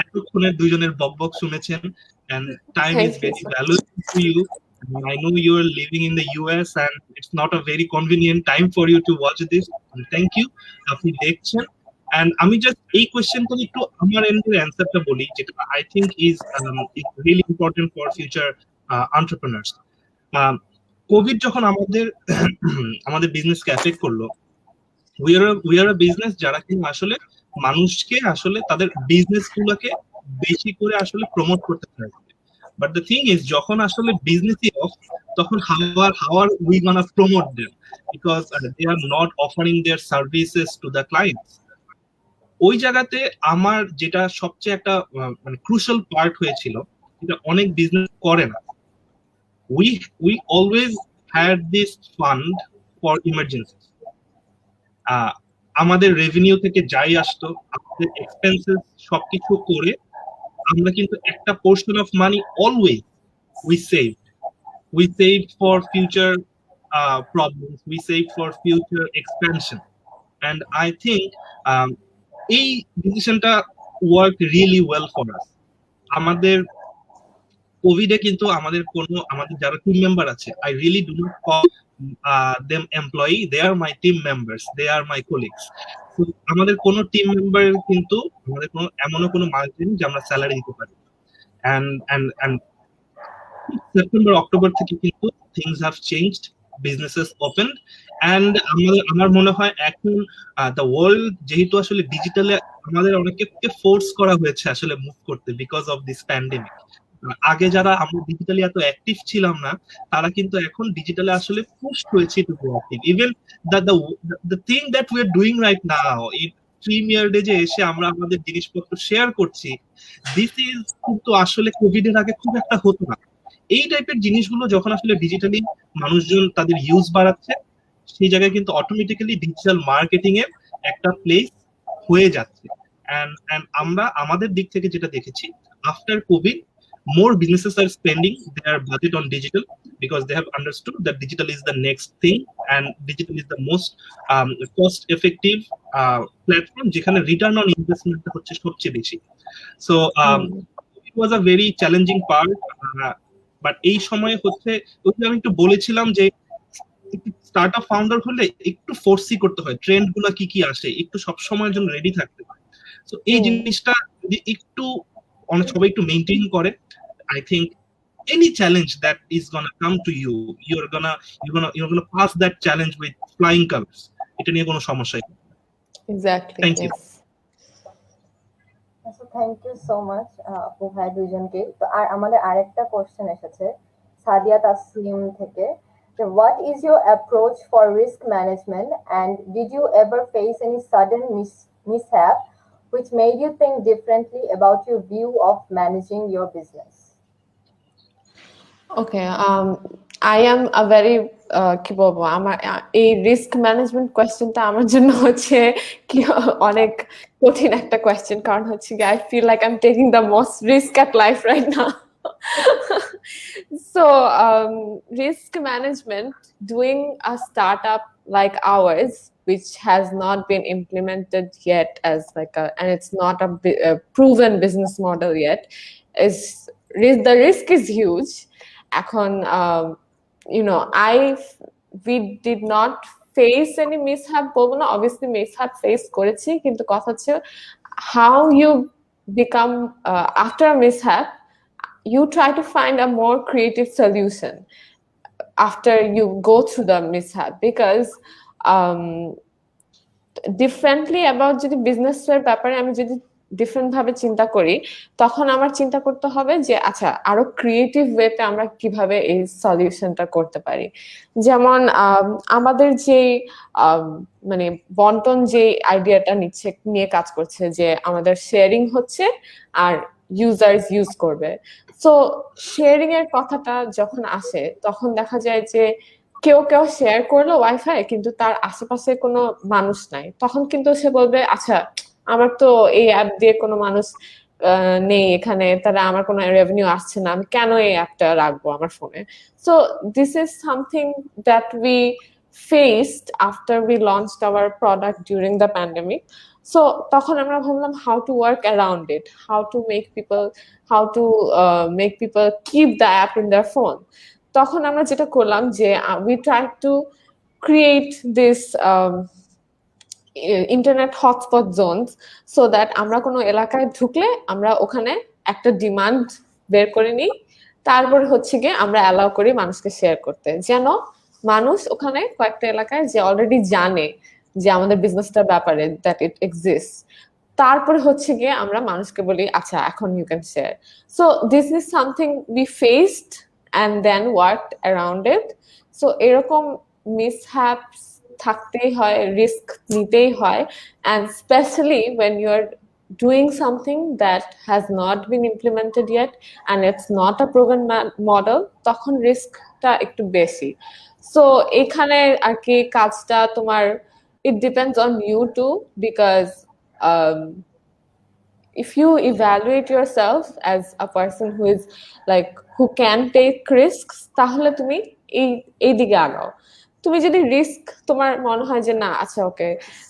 এতক্ষণের দুইজনের বকবক শুনেছেন and time is very valuable to you. I know you are living in the US and it's not a very convenient time for you to watch this. Thank you. আপনি দেখছেন And আমি just এই কোয়েশ্চেনটা একটু আমার এন্ডের অ্যান্সারটা বলি, যেটা I think is really important for future entrepreneurs. Covid যখন আমাদের আমাদের বিজনেসকে এফেক্ট করলো, উই আর আ বিজনেস যারা কিন্তু আসলে মানুষকে আসলে তাদের বিজনেস গুলোকে বেশি করে আসলে প্রমোট করতে চায়। বাট দ্য থিং ইজ, যখন আসলে বিজনেসই অফ, তখন how are we gonna promote them, because they are not offering their services to the clients. ওই জায়গাতে আমার যেটা সবচেয়ে একটা মানে ক্রুশাল পার্ট হয়েছিল, এটা অনেক বিজনেস করে না। We always had this fund for emergency. আমাদের রেভিনিউ থেকে যাই আসতো, আমাদের এক্সপেন্সেস সবকিছু করে আমরা কিন্তু একটা portion of money always we save. We saved for future problems. We saved for future expansion. And I think এই ডিসিশনটা worked really well for us. আমাদের কোভিডে কিন্তু আমাদের যারা টিম মেম্বার আছে, I really do not call them employee. They are my team members. They are my colleagues. So আমাদের কোনো team member কিন্তু আমাদের এমনও কোনো মাস নেই যে আমরা স্যালারি দিতে পারি। And সেপ্টেম্বর অক্টোবর থেকে কিন্তু things have changed, businesses opened, and আমার মনে হয় এখন দ্য ওয়ার্ল্ড যেহেতু আসলে ডিজিটালে আমাদের অনেককে ফোর্স করা হয়েছে আসলে মুভ করতে বিকজ অফ দিস প্যান্ডেমিক। আগে যারা আমরা ডিজিটালি এত অ্যাক্টিভ ছিলাম না, তারা কিন্তু এখন ডিজিটালে আসলে পুশ হয়েছে to be active. Even the thing that we are doing right now, এই প্রিমিয়ার যে এসে আমরা আমাদের জিনিসপত্র শেয়ার করছি, দিস ইজ কিন্তু আসলে কোভিড এর আগে খুব একটা হতো না। এই টাইপের জিনিসগুলো যখন আসলে ডিজিটালি মানুষজন তাদের ইউজ বাড়াচ্ছে, সেই জায়গায় কিন্তু অটোমেটিক্যালি ডিজিটাল মার্কেটিং এর একটা প্লেস হয়ে যাচ্ছে। and আমরা আমাদের দিক থেকে যেটা দেখেছি, after Covid more businesses are spending their budget on digital because they have understood that digital is the next thing and digital is the most cost effective platform যেখানে return on investment হচ্ছে সবচেয়ে বেশি। So it was a very challenging part, but এই সময়ে হচ্ছে ওই যে আমি একটু বলেছিলাম যে স্টার্টআপ ফাউন্ডার হলে একটু ফোর্সি করতে হয়, ট্রেন্ড গুলা কি কি আসে একটু সব সময়ের জন্য রেডি থাকতে হয়। তো এই জিনিসটা যদি একটু অনেক সবাই একটু মেইনটেইন করে, I think any challenge that is gonna come to you, you're gonna pass that challenge with flying colors. এটা নিয়ে কোনো সমস্যা নেই। Exactly. Thank you. So thank you so much আপু ভাই দুইজনকে। তো আর আমাদের আরেকটা কোশ্চেন এসেছে সাদিয়া তাসলিম থেকে, যে what is your approach for risk management and did you ever face any sudden mishap which made you think differently about your view of managing your business? Okay, I am a very কি বলবো, আমার এই risk management কোয়েশ্চেনটা আমার জন্য হচ্ছে কি অনেক কঠিন একটা কোয়েশ্চেন, কারণ হচ্ছে I feel like I am taking the most risk at life right now. So risk management, doing a startup like ours, which has not been implemented yet as like and it's not a proven business model yet, is the risk is huge. এখন we did not face any mishap বলবো না, obviously mishap face করেছি, কিন্তু কথা হচ্ছে how you become after a mishap you try to find a more creative solution after you go through the mishap, because differently about যদি বিজনেসের ব্যাপারে আমি যদি ডিফারেন্ট ভাবে চিন্তা করি, তখন আমার চিন্তা করতে হবে যে আচ্ছা আরো ক্রিয়েটিভ ওয়েতে আমরা কিভাবে এই সলিউশনটা করতে পারি। যেমন আমাদের যে মানে বন্টন যে আইডিয়াটা নিয়ে কাজ করছে, যে আমাদের শেয়ারিং হচ্ছে আর ইউজার্স ইউজ করবে। সো শেয়ারিং এর কথাটা যখন আসে তখন দেখা যায় যে কেউ শেয়ার করলো ওয়াইফাই, কিন্তু তার আশেপাশে কোনো মানুষ নাই, তখন কিন্তু সে বলবে আচ্ছা আমার তো এই অ্যাপ দিয়ে কোনো মানুষ নেই এখানে, তারা আমার কোনো রেভিনিউ আসছে না, আমি কেন এই অ্যাপটা রাখবো আমার ফোনে। So this is something that we faced after we launched hour product during the pandemic. So তখন আমরা ভাবলাম how to work around it, how to make people keep the app in their phone. তখন আমরা যেটা করলাম যে we try to create this internet hotspot Jones, so that আমরা কোনো এলাকায় ঢুকলে আমরা ওখানে একটা ডিমান্ড বের করে নিই, তারপর হচ্ছে গিয়ে আমরা অ্যালাউ করি মানুষকে শেয়ার করতে, যেন মানুষ ওখানে কয়েকটা এলাকায় যে অলরেডি জানে যে আমাদের বিজনেসটার ব্যাপারে দ্যাট ইট এক্সিস্ট, তারপরে হচ্ছে গিয়ে আমরা মানুষকে বলি আচ্ছা এখন you can share. So this is something we faced and then work around it. So এরকম মিসহ্যাপস থাকতেই হয়, রিস্ক নিতেই হয়, and specially when you're doing something that has not been implemented yet and it's not a proven model, তখন রিস্কটা একটু বেশি। So এখানে আর কি কাজটা তোমার, it depends on you too, because if you evaluate yourself as a person who is like who can take risks, তাহলে তুমি এই দিকে আগাও। তুমি যদি রিস্ক তোমার মনে হয় যে না আচ্ছা okay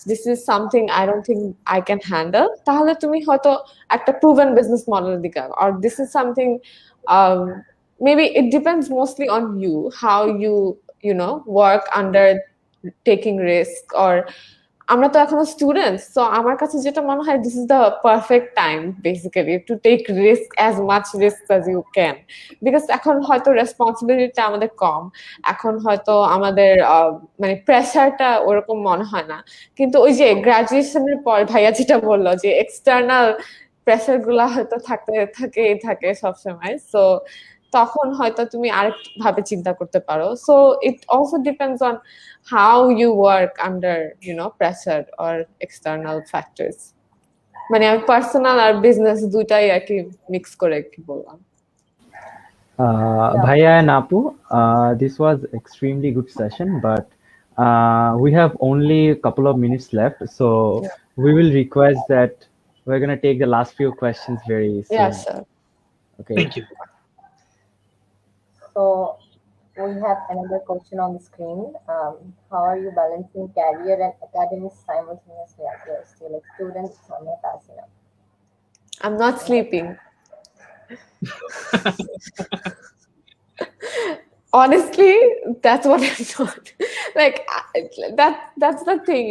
this is something I don't think I can handle, তাহলে তুমি হয়তো একটা প্রুভেন বিজনেস মডেলের দিকে আগাও। আর this is something maybe it depends mostly on you, how you know work under taking risk, or আমরা তো এখনো স্টুডেন্টস, তো আমার কাছে যেটা মনে হয় this is the perfect time basically to take risk, as much risk as you can, because এখন হয়তো রেসপন্সিবিলিটিটা আমাদের কম, এখন হয়তো আমাদের মানে প্রেশারটা ওরকম মনে হয় না। কিন্তু ওই যে গ্রাজুয়েশনের পর ভাইয়া যেটা বললো যে এক্সটার্নাল প্রেশার গুলা হয়তো থাকে সবসময়, সো তখন হয়তো তুমি আরেক ভাবে চিন্তা করতে পারো। So it also depends on how you work under pressure or external factors। মানে আমি পার্সোনাল আর বিজনেস দুইটাই আর কি মিক্স করে কি বললাম। Bhaiya and Apu, this was extremely good session, but we have only a couple of minutes left, so we will request that we're going to take the last few questions very soon. Yeah, sure. Okay. Thank you. So we have another question on the screen. How are you balancing career and academics simultaneously as you're still a student? Sonia Tasina. I'm not sleeping. Honestly, that's what I'm not. Like that's the thing,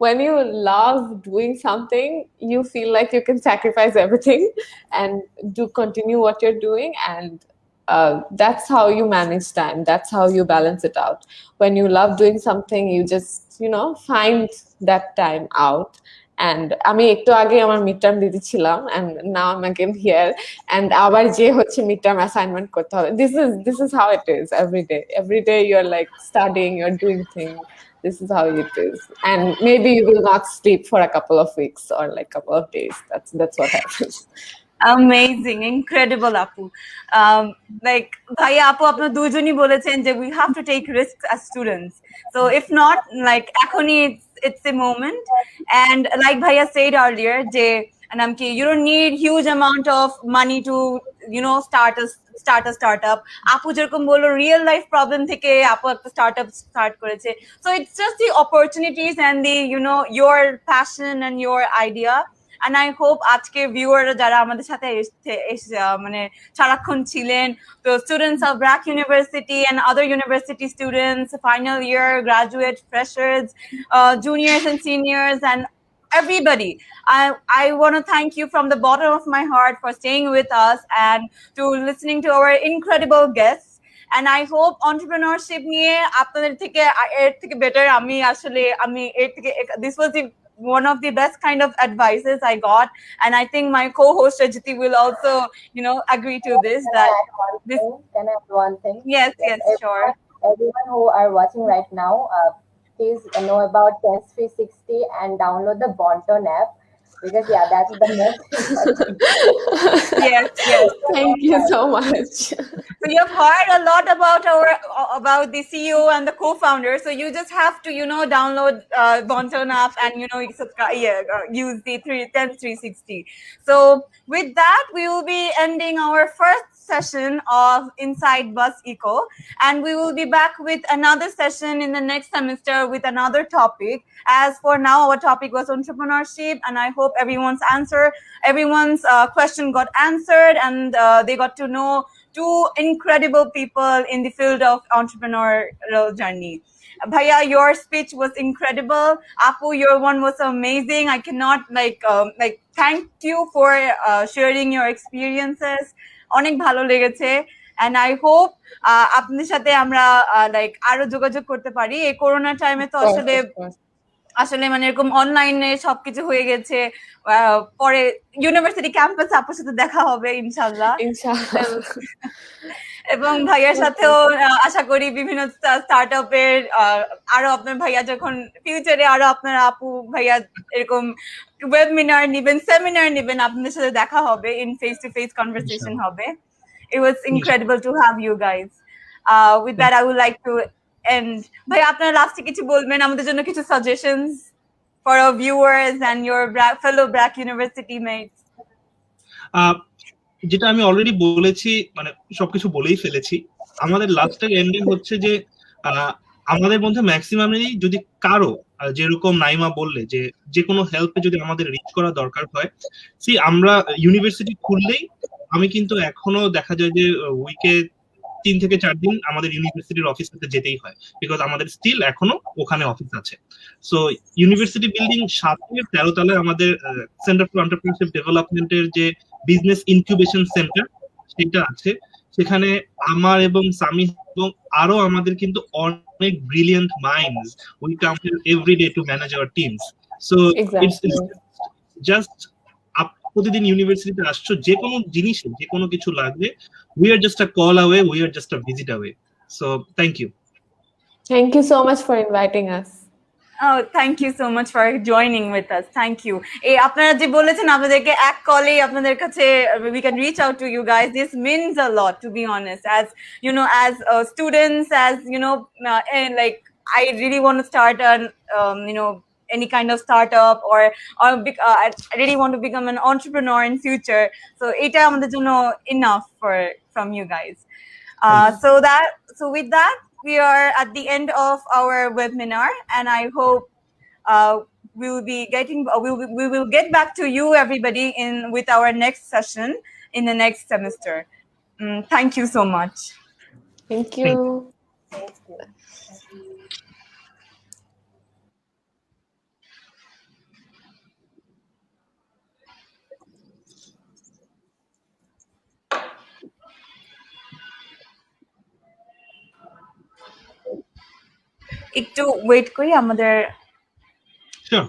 when you love doing something, you feel like you can sacrifice everything and continue what you're doing, and that's how you manage time. That's how you balance it out. When you love doing something, you just find that time out. And আমি একটু আগে আমার mid term দিতেছিলাম, and now I'm again here, and আবার যে হচ্ছে mid term assignment করতে হবে। This is how it is every day you're like studying, you're doing things. This is how it is, and maybe you will not sleep for a couple of weeks or like couple of days. That's what happens. Amazing, incredible, Apu. Like Bhaiya, Apu, আপনারা দুইজনই বলেছেন যে we have to take risks as students. So if not, like এখনই it's a moment. And like Bhaiya said earlier, যে you don't need huge amount of money to start a startup. আপু যেরকম বললো real life problem থেকে আপু একটা startup start করেছে. So it's just the opportunities and the your passion and your idea. And I hope আজকে viewer যারা আমাদের সাথে মানে সারাক্ষণ ছিলেন, তো students of BRAC university and other university students, final year, graduate, freshers, juniors and seniors, and everybody, I want to thank you from the bottom of my heart for staying with us and to listening to our incredible guests. And I hope entrepreneurship নিয়ে আপনাদের থেকে এর থেকে better আমি এর থেকে this was the one of the best kind of advices I got, and I think my co-host Rajati will also agree to this. Can I add one thing? Yes, sure. Everyone who are watching right now, please know about Tense 360 and download the Bonton app, because that's the most important. Yes. Thank you so much. So you've heard a lot about the CEO and the co-founder. So you just have to download Bonton app and subscribe. Use the Tense 360. So with that, we will be ending our first session of Inside Bus Eco, and we will be back with another session in the next semester with another topic. As for now, our topic was entrepreneurship, and I hope everyone's question got answered, and they got to know two incredible people in the field of entrepreneurial journey. Bhaiya, your speech was incredible. Apu, your one was amazing. I cannot thank you for sharing your experiences. অনেক ভালো লেগেছে and I hope আপনাদের সাথে আমরা like আরো যোগাযোগ করতে পারি এই করোনা টাইমে তো আসলে আসলে মানে এরকম অনলাইনে সবকিছু হয়ে গেছে পরে ইউনিভার্সিটি ক্যাম্পাসে আপুর সাথে দেখা হবে ইনশাআল্লাহ এবং ভাইয়ার সাথেও আশা করি বিভিন্ন স্টার্টআপের আরো আপনার ভাইয়া যখন ফিউচারে আরো আপনার আপু ভাইয়া এরকম ওয়েবিনার নেবেন সেমিনার নেবেন আপনাদের সাথে দেখা হবে in face to face conversation হবে it was incredible to have you guys with that I would like to end ভাই আপনারা লাস্টে কিছু বলবেন আমাদের জন্য কিছু suggestions for our viewers and your fellow BRAC university mates যেটা আমি অলরেডি বলেছি মানে সবকিছু বলেই ফেলেছি আমাদের লাস্ট এন্ডিং হচ্ছে যে আমাদের মধ্যে ম্যাক্সিমামই যদি কারো যেরকম নাইমা বললে যে কোনো হেল্পে যদি আমাদের রিচ করা দরকার হয় আমরা ইউনিভার্সিটি খুললেই আমি কিন্তু এখনো দেখা যায় যে উইকে 3 থেকে 4 দিন আমাদের ইউনিভার্সিটির অফিসে যেতেই হয় বিকজ আমাদের স্টিল এখনো ওখানে অফিস আছে সো ইউনিভার্সিটি বিল্ডিং 13 তলায় আমাদের সেন্টার ফর এন্টারপ্রেনারশিপ ডেভেলপমেন্টের যে বিজনেস ইনকিউবেশন সেন্টার সেটা আছে সেখানে আমার এবং সামি এবং আরো আমাদের কিন্তু অনেক brilliant minds we come here every day to manage our teams so it's just প্রতিদিন ইউনিভার্সিটিতে আসছো যে কোনো জিনিসে যে কোনো কিছু লাগবে we are just a call away we are just a visit away so thank you so much for inviting us Oh, thank you so much for joining with us. Thank you. এই আপনারা যে বলেছেন আপনাদেরকে এক কলেই আপনাদের কাছে we can reach out to you guys. This means a lot, to be honest. As you know, as students, as you know, and like I really want to start an any kind of startup or I really want to become an entrepreneur in future. So এটা আমাদের জন্য enough from you guys. So with that. We are at the end of our webinar, and I hope we will get back to you, everybody, with our next session in the next semester. Thank you so much. Thank you. Thank you. একটু wait করি আমাদের sure